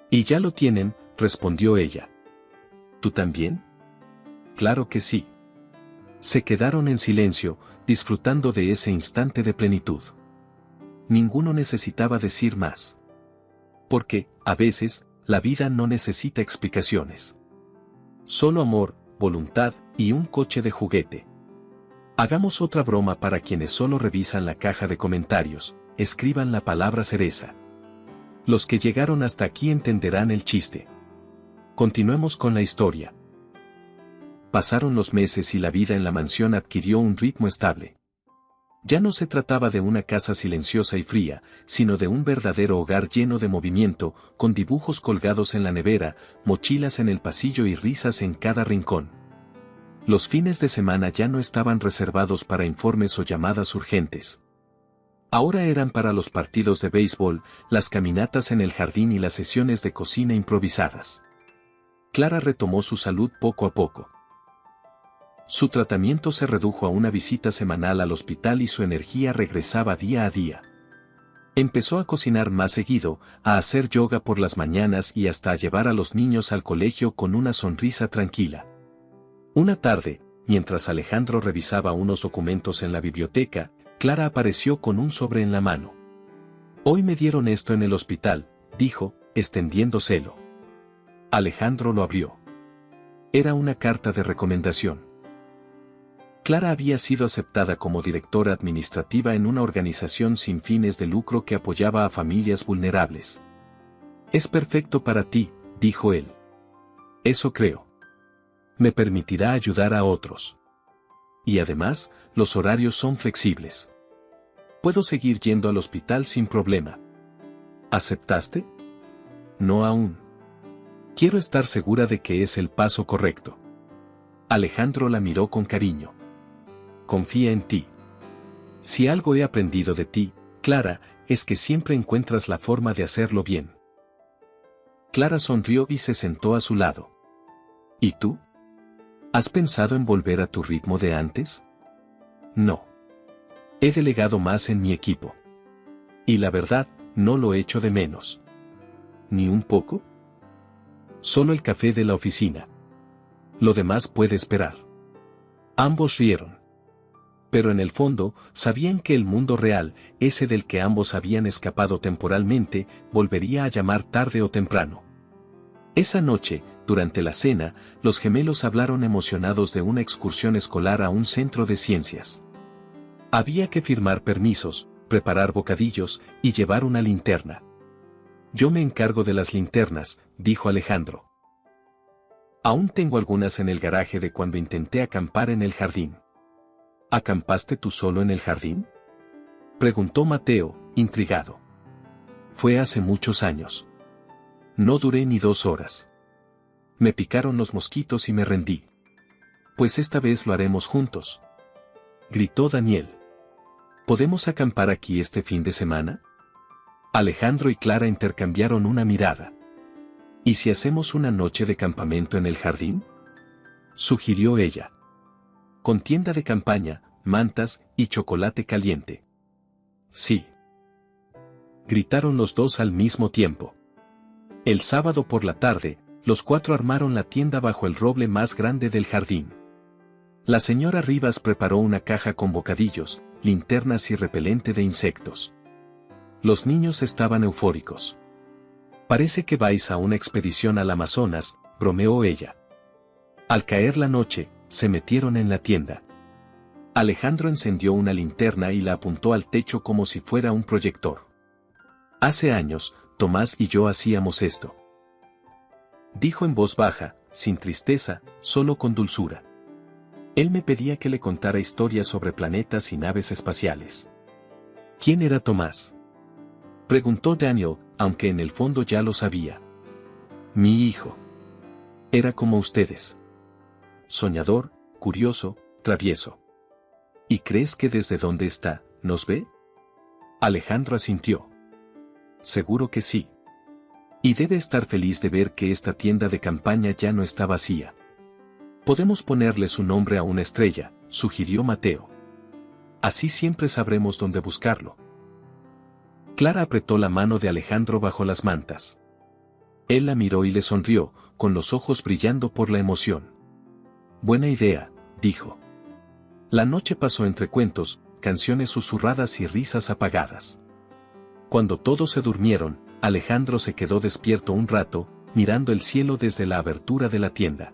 Y ya lo tienen, respondió ella. ¿Tú también? Claro que sí. Se quedaron en silencio, disfrutando de ese instante de plenitud. Ninguno necesitaba decir más. Porque, a veces, la vida no necesita explicaciones. Solo amor, voluntad y un coche de juguete. Hagamos otra broma para quienes solo revisan la caja de comentarios, escriban la palabra cereza. Los que llegaron hasta aquí entenderán el chiste. Continuemos con la historia. Pasaron los meses y la vida en la mansión adquirió un ritmo estable. Ya no se trataba de una casa silenciosa y fría, sino de un verdadero hogar lleno de movimiento, con dibujos colgados en la nevera, mochilas en el pasillo y risas en cada rincón. Los fines de semana ya no estaban reservados para informes o llamadas urgentes. Ahora eran para los partidos de béisbol, las caminatas en el jardín y las sesiones de cocina improvisadas. Clara retomó su salud poco a poco. Su tratamiento se redujo a una visita semanal al hospital y su energía regresaba día a día. Empezó a cocinar más seguido, a hacer yoga por las mañanas y hasta a llevar a los niños al colegio con una sonrisa tranquila. Una tarde, mientras Alejandro revisaba unos documentos en la biblioteca, Clara apareció con un sobre en la mano. Hoy me dieron esto en el hospital, dijo, extendiéndoselo. Alejandro lo abrió. Era una carta de recomendación. Clara había sido aceptada como directora administrativa en una organización sin fines de lucro que apoyaba a familias vulnerables. Es perfecto para ti, dijo él. Eso creo. Me permitirá ayudar a otros. Y además, los horarios son flexibles. Puedo seguir yendo al hospital sin problema. ¿Aceptaste? No aún. Quiero estar segura de que es el paso correcto. Alejandro la miró con cariño. Confía en ti. Si algo he aprendido de ti, Clara, es que siempre encuentras la forma de hacerlo bien. Clara sonrió y se sentó a su lado. ¿Y tú? ¿Has pensado en volver a tu ritmo de antes? No. He delegado más en mi equipo. Y la verdad, no lo echo de menos. ¿Ni un poco? Solo el café de la oficina. Lo demás puede esperar. Ambos rieron. Pero en el fondo, sabían que el mundo real, ese del que ambos habían escapado temporalmente, volvería a llamar tarde o temprano. Esa noche, durante la cena, los gemelos hablaron emocionados de una excursión escolar a un centro de ciencias. Había que firmar permisos, preparar bocadillos y llevar una linterna. Yo me encargo de las linternas, dijo Alejandro. Aún tengo algunas en el garaje de cuando intenté acampar en el jardín. ¿Acampaste tú solo en el jardín?, preguntó Mateo, intrigado. Fue hace muchos años. No duré ni 2 horas. Me picaron los mosquitos y me rendí. Pues esta vez lo haremos juntos, gritó Daniel. ¿Podemos acampar aquí este fin de semana? Alejandro y Clara intercambiaron una mirada. ¿Y si hacemos una noche de campamento en el jardín?, sugirió ella. Con tienda de campaña, mantas y chocolate caliente. Sí, gritaron los dos al mismo tiempo. El sábado por la tarde, los 4 armaron la tienda bajo el roble más grande del jardín. La señora Rivas preparó una caja con bocadillos, linternas y repelente de insectos. Los niños estaban eufóricos. Parece que vais a una expedición al Amazonas, bromeó ella. Al caer la noche, se metieron en la tienda. Alejandro encendió una linterna y la apuntó al techo como si fuera un proyector. Hace años, Tomás y yo hacíamos esto, dijo en voz baja, sin tristeza, solo con dulzura. Él me pedía que le contara historias sobre planetas y naves espaciales. ¿Quién era Tomás?, preguntó Daniel, aunque en el fondo ya lo sabía. Mi hijo. Era como ustedes. Soñador, curioso, travieso. ¿Y crees que desde donde está, nos ve? Alejandro asintió. Seguro que sí. Y debe estar feliz de ver que esta tienda de campaña ya no está vacía. Podemos ponerle su nombre a una estrella, sugirió Mateo. Así siempre sabremos dónde buscarlo. Clara apretó la mano de Alejandro bajo las mantas. Él la miró y le sonrió, con los ojos brillando por la emoción. Buena idea, dijo. La noche pasó entre cuentos, canciones susurradas y risas apagadas. Cuando todos se durmieron, Alejandro se quedó despierto un rato, mirando el cielo desde la abertura de la tienda.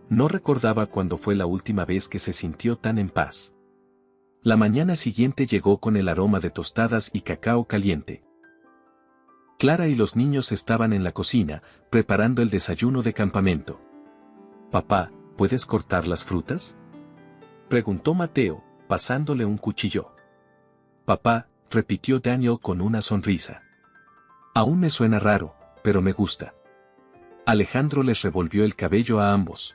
No recordaba cuándo fue la última vez que se sintió tan en paz. La mañana siguiente llegó con el aroma de tostadas y cacao caliente. Clara y los niños estaban en la cocina, preparando el desayuno de campamento. Papá, ¿puedes cortar las frutas?, preguntó Mateo, pasándole un cuchillo. Papá, repitió Daniel con una sonrisa. Aún me suena raro, pero me gusta. Alejandro les revolvió el cabello a ambos.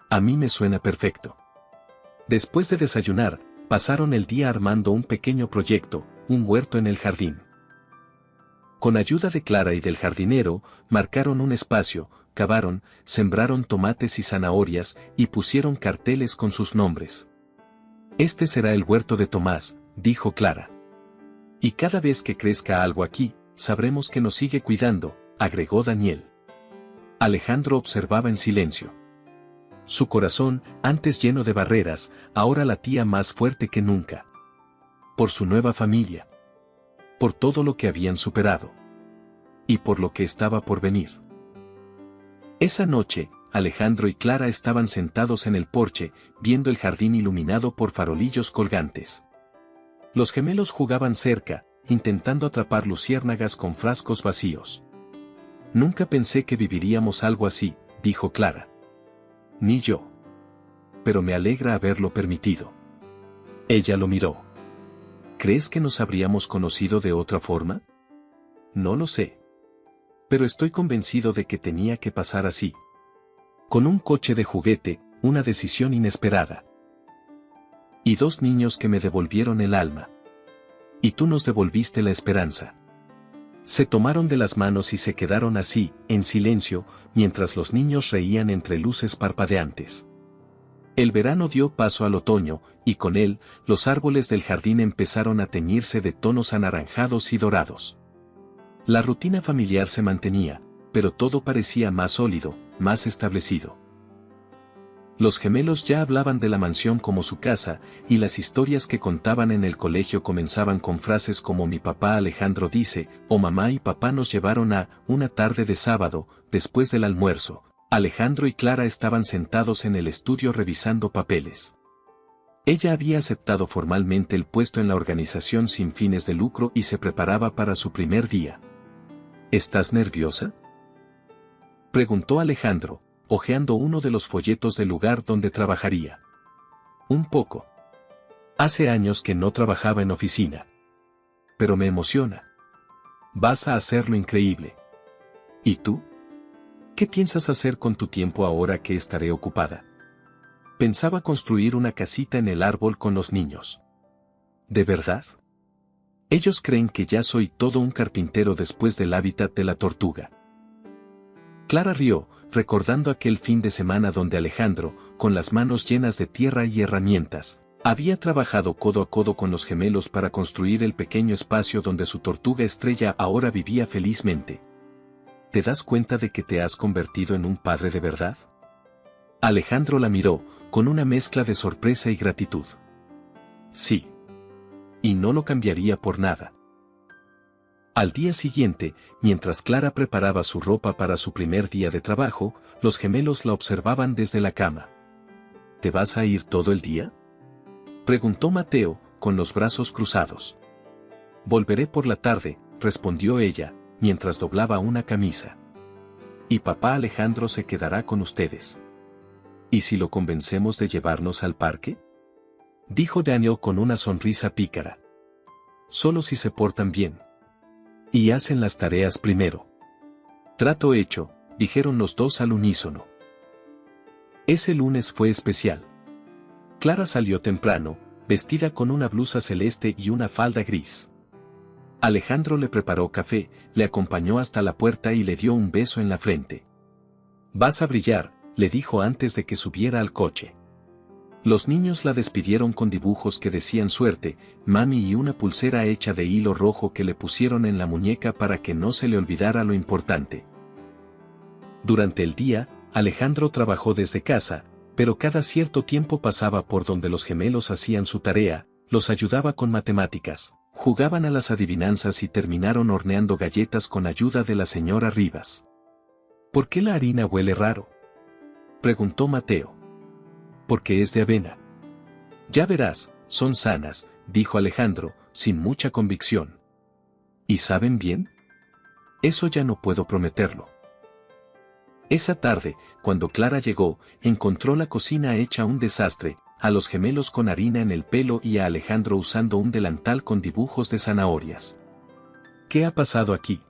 A mí me suena perfecto. Después de desayunar, pasaron el día armando un pequeño proyecto, un huerto en el jardín. Con ayuda de Clara y del jardinero, marcaron un espacio, cavaron, sembraron tomates y zanahorias, y pusieron carteles con sus nombres. Este será el huerto de Tomás, dijo Clara. Y cada vez que crezca algo aquí, sabremos que nos sigue cuidando, agregó Daniel. Alejandro observaba en silencio. Su corazón, antes lleno de barreras, ahora latía más fuerte que nunca. Por su nueva familia. Por todo lo que habían superado. Y por lo que estaba por venir. Esa noche, Alejandro y Clara estaban sentados en el porche, viendo el jardín iluminado por farolillos colgantes. Los gemelos jugaban cerca, intentando atrapar luciérnagas con frascos vacíos. Nunca pensé que viviríamos algo así, dijo Clara. Ni yo. Pero me alegra haberlo permitido. Ella lo miró. ¿Crees que nos habríamos conocido de otra forma? No lo sé. Pero estoy convencido de que tenía que pasar así. Con un coche de juguete, una decisión inesperada. Y 2 niños que me devolvieron el alma. Y tú nos devolviste la esperanza. Se tomaron de las manos y se quedaron así, en silencio, mientras los niños reían entre luces parpadeantes. El verano dio paso al otoño, y con él, los árboles del jardín empezaron a teñirse de tonos anaranjados y dorados. La rutina familiar se mantenía, pero todo parecía más sólido, más establecido. Los gemelos ya hablaban de la mansión como su casa, y las historias que contaban en el colegio comenzaban con frases como mi papá Alejandro dice, o mamá y papá nos llevaron a, una tarde de sábado, después del almuerzo. Alejandro y Clara estaban sentados en el estudio revisando papeles. Ella había aceptado formalmente el puesto en la organización sin fines de lucro y se preparaba para su primer día. ¿Estás nerviosa?, preguntó Alejandro, hojeando uno de los folletos del lugar donde trabajaría. Un poco. Hace años que no trabajaba en oficina. Pero me emociona. Vas a hacerlo increíble. ¿Y tú? ¿Qué piensas hacer con tu tiempo ahora que estaré ocupada? Pensaba construir una casita en el árbol con los niños. ¿De verdad? Ellos creen que ya soy todo un carpintero después del hábitat de la tortuga. Clara rió, recordando aquel fin de semana donde Alejandro, con las manos llenas de tierra y herramientas, había trabajado codo a codo con los gemelos para construir el pequeño espacio donde su tortuga estrella ahora vivía felizmente. ¿Te das cuenta de que te has convertido en un padre de verdad? Alejandro la miró, con una mezcla de sorpresa y gratitud. Sí. Y no lo cambiaría por nada. Al día siguiente, mientras Clara preparaba su ropa para su primer día de trabajo, los gemelos la observaban desde la cama. ¿Te vas a ir todo el día?, preguntó Mateo, con los brazos cruzados. Volveré por la tarde, respondió ella, mientras doblaba una camisa. Y papá Alejandro se quedará con ustedes. ¿Y si lo convencemos de llevarnos al parque?, dijo Daniel con una sonrisa pícara. Solo si se portan bien. Y hacen las tareas primero. Trato hecho, dijeron los dos al unísono. Ese lunes fue especial. Clara salió temprano, vestida con una blusa celeste y una falda gris. Alejandro le preparó café, le acompañó hasta la puerta y le dio un beso en la frente. Vas a brillar, le dijo antes de que subiera al coche. Los niños la despidieron con dibujos que decían suerte, mami y una pulsera hecha de hilo rojo que le pusieron en la muñeca para que no se le olvidara lo importante. Durante el día, Alejandro trabajó desde casa, pero cada cierto tiempo pasaba por donde los gemelos hacían su tarea, los ayudaba con matemáticas, jugaban a las adivinanzas y terminaron horneando galletas con ayuda de la señora Rivas. ¿Por qué la harina huele raro?, preguntó Mateo. Porque es de avena. Ya verás, son sanas, dijo Alejandro, sin mucha convicción. ¿Y saben bien? Eso ya no puedo prometerlo. Esa tarde, cuando Clara llegó, encontró la cocina hecha un desastre, a los gemelos con harina en el pelo y a Alejandro usando un delantal con dibujos de zanahorias. ¿Qué ha pasado aquí?,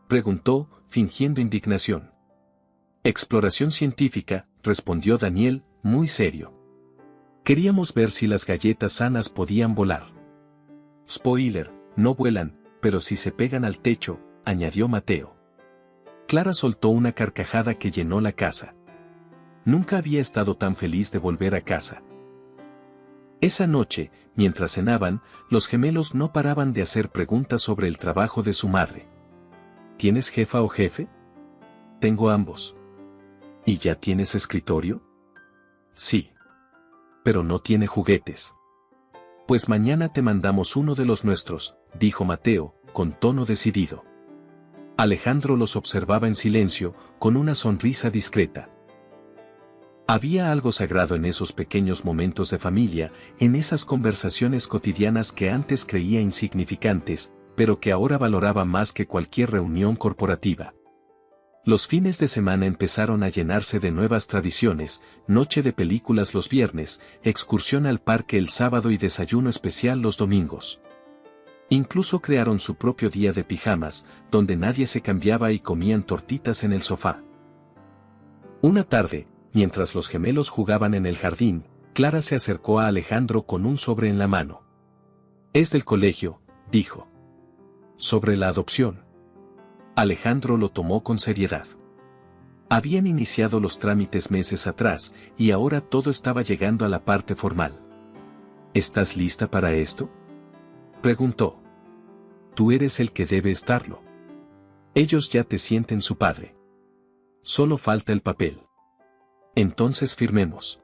preguntó, fingiendo indignación. Exploración científica, respondió Daniel, muy serio. Queríamos ver si las galletas sanas podían volar. Spoiler, no vuelan, pero si se pegan al techo, añadió Mateo. Clara soltó una carcajada que llenó la casa. Nunca había estado tan feliz de volver a casa. Esa noche, mientras cenaban, los gemelos no paraban de hacer preguntas sobre el trabajo de su madre. ¿Tienes jefa o jefe? Tengo ambos. ¿Y ya tienes escritorio? Sí. Pero no tiene juguetes. Pues mañana te mandamos uno de los nuestros, dijo Mateo, con tono decidido. Alejandro los observaba en silencio, con una sonrisa discreta. Había algo sagrado en esos pequeños momentos de familia, en esas conversaciones cotidianas que antes creía insignificantes, pero que ahora valoraba más que cualquier reunión corporativa. Los fines de semana empezaron a llenarse de nuevas tradiciones, noche de películas los viernes, excursión al parque el sábado y desayuno especial los domingos. Incluso crearon su propio día de pijamas, donde nadie se cambiaba y comían tortitas en el sofá. Una tarde, mientras los gemelos jugaban en el jardín, Clara se acercó a Alejandro con un sobre en la mano. Es del colegio, dijo. Sobre la adopción. Alejandro lo tomó con seriedad. Habían iniciado los trámites meses atrás, y ahora todo estaba llegando a la parte formal. ¿Estás lista para esto?, preguntó. Tú eres el que debe estarlo. Ellos ya te sienten su padre. Solo falta el papel. Entonces firmemos.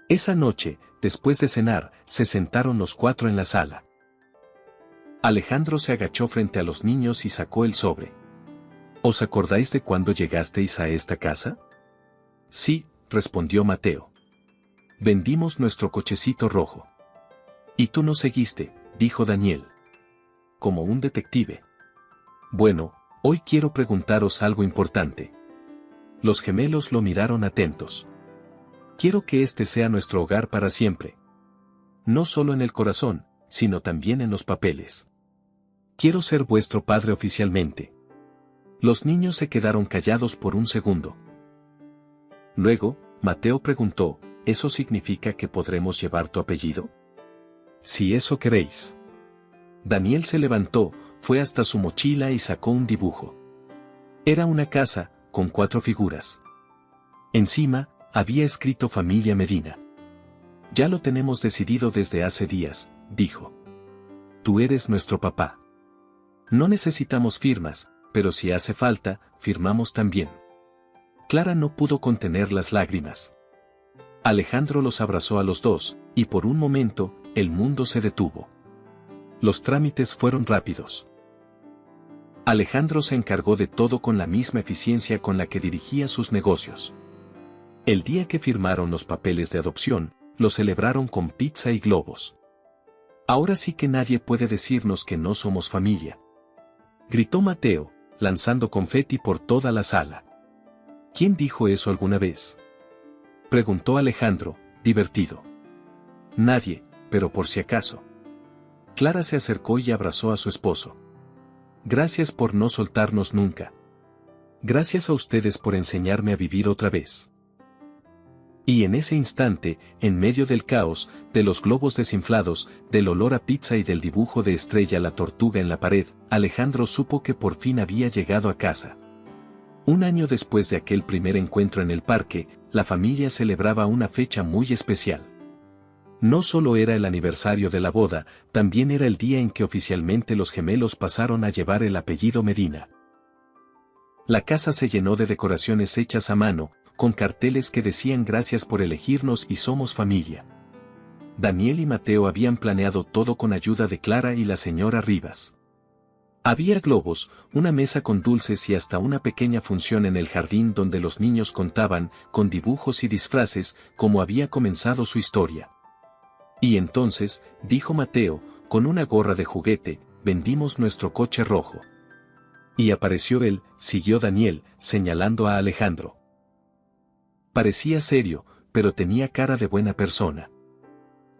Esa noche, después de cenar, se sentaron los cuatro en la sala. Alejandro se agachó frente a los niños y sacó el sobre. ¿Os acordáis de cuándo llegasteis a esta casa? Sí, respondió Mateo. Vendimos nuestro cochecito rojo. Y tú nos seguiste, dijo Daniel. Como un detective. Bueno, hoy quiero preguntaros algo importante. Los gemelos lo miraron atentos. Quiero que este sea nuestro hogar para siempre. No solo en el corazón, sino también en los papeles. Quiero ser vuestro padre oficialmente. Los niños se quedaron callados por un segundo. Luego, Mateo preguntó, ¿eso significa que podremos llevar tu apellido? Si eso queréis. Daniel se levantó, fue hasta su mochila y sacó un dibujo. Era una casa, con 4 figuras. Encima, había escrito Familia Medina. Ya lo tenemos decidido desde hace días, dijo. Tú eres nuestro papá. No necesitamos firmas, pero si hace falta, firmamos también. Clara no pudo contener las lágrimas. Alejandro los abrazó a los dos, y por un momento, el mundo se detuvo. Los trámites fueron rápidos. Alejandro se encargó de todo con la misma eficiencia con la que dirigía sus negocios. El día que firmaron los papeles de adopción, lo celebraron con pizza y globos. Ahora sí que nadie puede decirnos que no somos familia. Gritó Mateo, lanzando confeti por toda la sala. ¿Quién dijo eso alguna vez? Preguntó Alejandro, divertido. Nadie, pero por si acaso. Clara se acercó y abrazó a su esposo. Gracias por no soltarnos nunca. Gracias a ustedes por enseñarme a vivir otra vez. Y en ese instante, en medio del caos, de los globos desinflados, del olor a pizza y del dibujo de Estrella la tortuga en la pared, Alejandro supo que por fin había llegado a casa. Un año después de aquel primer encuentro en el parque, la familia celebraba una fecha muy especial. No solo era el aniversario de la boda, también era el día en que oficialmente los gemelos pasaron a llevar el apellido Medina. La casa se llenó de decoraciones hechas a mano, con carteles que decían gracias por elegirnos y somos familia. Daniel y Mateo habían planeado todo con ayuda de Clara y la señora Rivas. Había globos, una mesa con dulces y hasta una pequeña función en el jardín donde los niños contaban, con dibujos y disfraces, cómo había comenzado su historia. Y entonces, dijo Mateo, con una gorra de juguete, vendimos nuestro coche rojo. Y apareció él, siguió Daniel, señalando a Alejandro. Parecía serio, pero tenía cara de buena persona.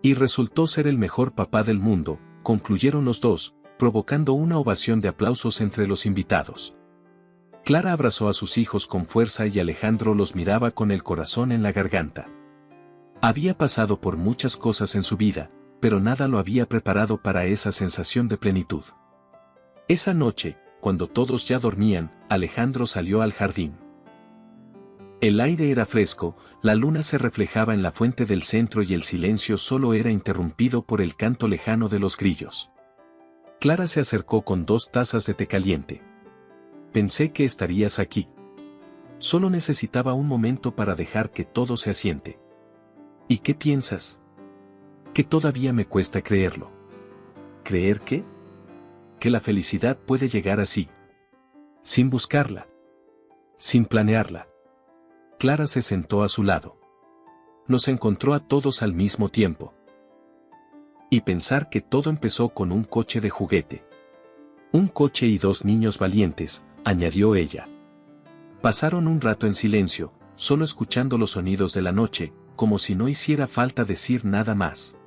Y resultó ser el mejor papá del mundo, concluyeron los dos, provocando una ovación de aplausos entre los invitados. Clara abrazó a sus hijos con fuerza y Alejandro los miraba con el corazón en la garganta. Había pasado por muchas cosas en su vida, pero nada lo había preparado para esa sensación de plenitud. Esa noche, cuando todos ya dormían, Alejandro salió al jardín. El aire era fresco, la luna se reflejaba en la fuente del centro y el silencio solo era interrumpido por el canto lejano de los grillos. Clara se acercó con 2 tazas de té caliente. Pensé que estarías aquí. Solo necesitaba un momento para dejar que todo se asiente. ¿Y qué piensas? Que todavía me cuesta creerlo. ¿Creer qué? Que la felicidad puede llegar así. Sin buscarla. Sin planearla. Clara se sentó a su lado. Nos encontró a todos al mismo tiempo. Y pensar que todo empezó con un coche de juguete. Un coche y 2 niños valientes, añadió ella. Pasaron un rato en silencio, solo escuchando los sonidos de la noche, como si no hiciera falta decir nada más.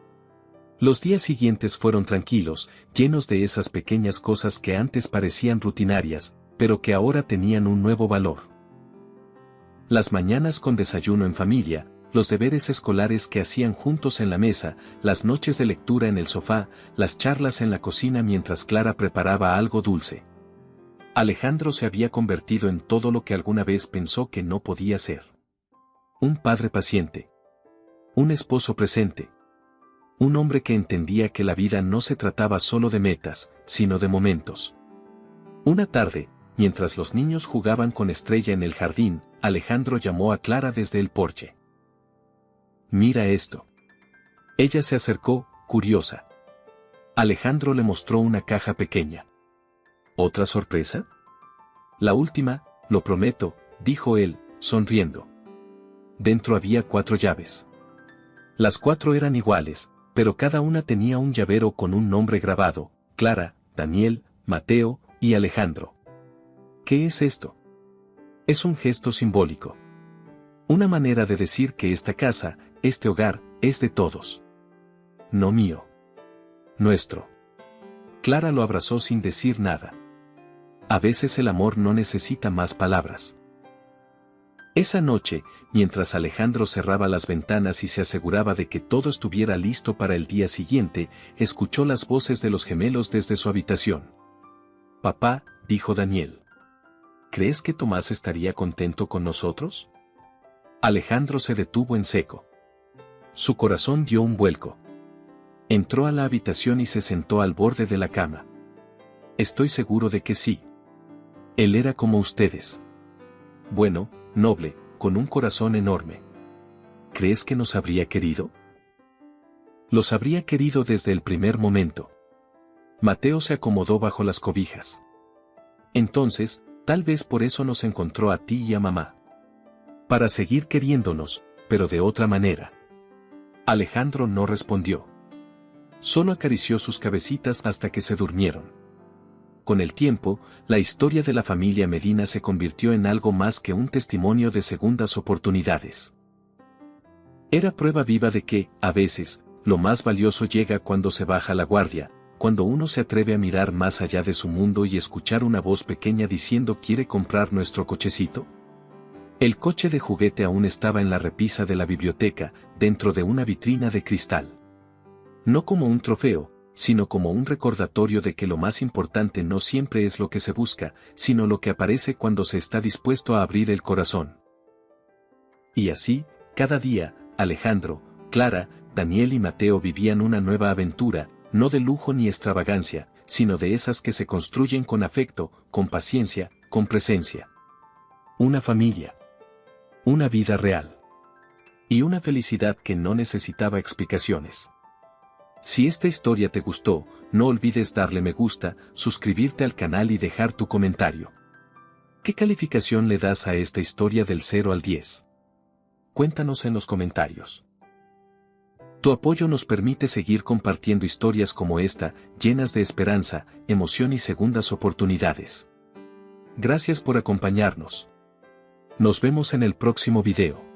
Los días siguientes fueron tranquilos, llenos de esas pequeñas cosas que antes parecían rutinarias, pero que ahora tenían un nuevo valor. Las mañanas con desayuno en familia, los deberes escolares que hacían juntos en la mesa, las noches de lectura en el sofá, las charlas en la cocina mientras Clara preparaba algo dulce. Alejandro se había convertido en todo lo que alguna vez pensó que no podía ser. Un padre paciente. Un esposo presente. Un hombre que entendía que la vida no se trataba solo de metas, sino de momentos. Una tarde, mientras los niños jugaban con Estrella en el jardín, Alejandro llamó a Clara desde el porche. Mira esto. Ella se acercó, curiosa. Alejandro le mostró una caja pequeña. ¿Otra sorpresa? La última, lo prometo, dijo él, sonriendo. Dentro había 4 llaves. Las 4 eran iguales, pero cada una tenía un llavero con un nombre grabado: Clara, Daniel, Mateo y Alejandro. ¿Qué es esto? Es un gesto simbólico. Una manera de decir que esta casa, este hogar, es de todos. No mío. Nuestro. Clara lo abrazó sin decir nada. A veces el amor no necesita más palabras. Esa noche, mientras Alejandro cerraba las ventanas y se aseguraba de que todo estuviera listo para el día siguiente, escuchó las voces de los gemelos desde su habitación. «Papá», dijo Daniel. «¿Crees que Tomás estaría contento con nosotros?» Alejandro se detuvo en seco. Su corazón dio un vuelco. Entró a la habitación y se sentó al borde de la cama. «Estoy seguro de que sí. Él era como ustedes. Bueno, noble, con un corazón enorme. ¿Crees que nos habría querido?» Los habría querido desde el primer momento. Mateo se acomodó bajo las cobijas. Entonces, tal vez por eso nos encontró a ti y a mamá. Para seguir queriéndonos, pero de otra manera. Alejandro no respondió. Solo acarició sus cabecitas hasta que se durmieron. Con el tiempo, la historia de la familia Medina se convirtió en algo más que un testimonio de segundas oportunidades. Era prueba viva de que, a veces, lo más valioso llega cuando se baja la guardia, cuando uno se atreve a mirar más allá de su mundo y escuchar una voz pequeña diciendo: ¿quiere comprar nuestro cochecito? El coche de juguete aún estaba en la repisa de la biblioteca, dentro de una vitrina de cristal. No como un trofeo, sino como un recordatorio de que lo más importante no siempre es lo que se busca, sino lo que aparece cuando se está dispuesto a abrir el corazón. Y así, cada día, Alejandro, Clara, Daniel y Mateo vivían una nueva aventura, no de lujo ni extravagancia, sino de esas que se construyen con afecto, con paciencia, con presencia. Una familia. Una vida real. Y una felicidad que no necesitaba explicaciones. Si esta historia te gustó, no olvides darle me gusta, suscribirte al canal y dejar tu comentario. ¿Qué calificación le das a esta historia del 0 al 10? Cuéntanos en los comentarios. Tu apoyo nos permite seguir compartiendo historias como esta, llenas de esperanza, emoción y segundas oportunidades. Gracias por acompañarnos. Nos vemos en el próximo video.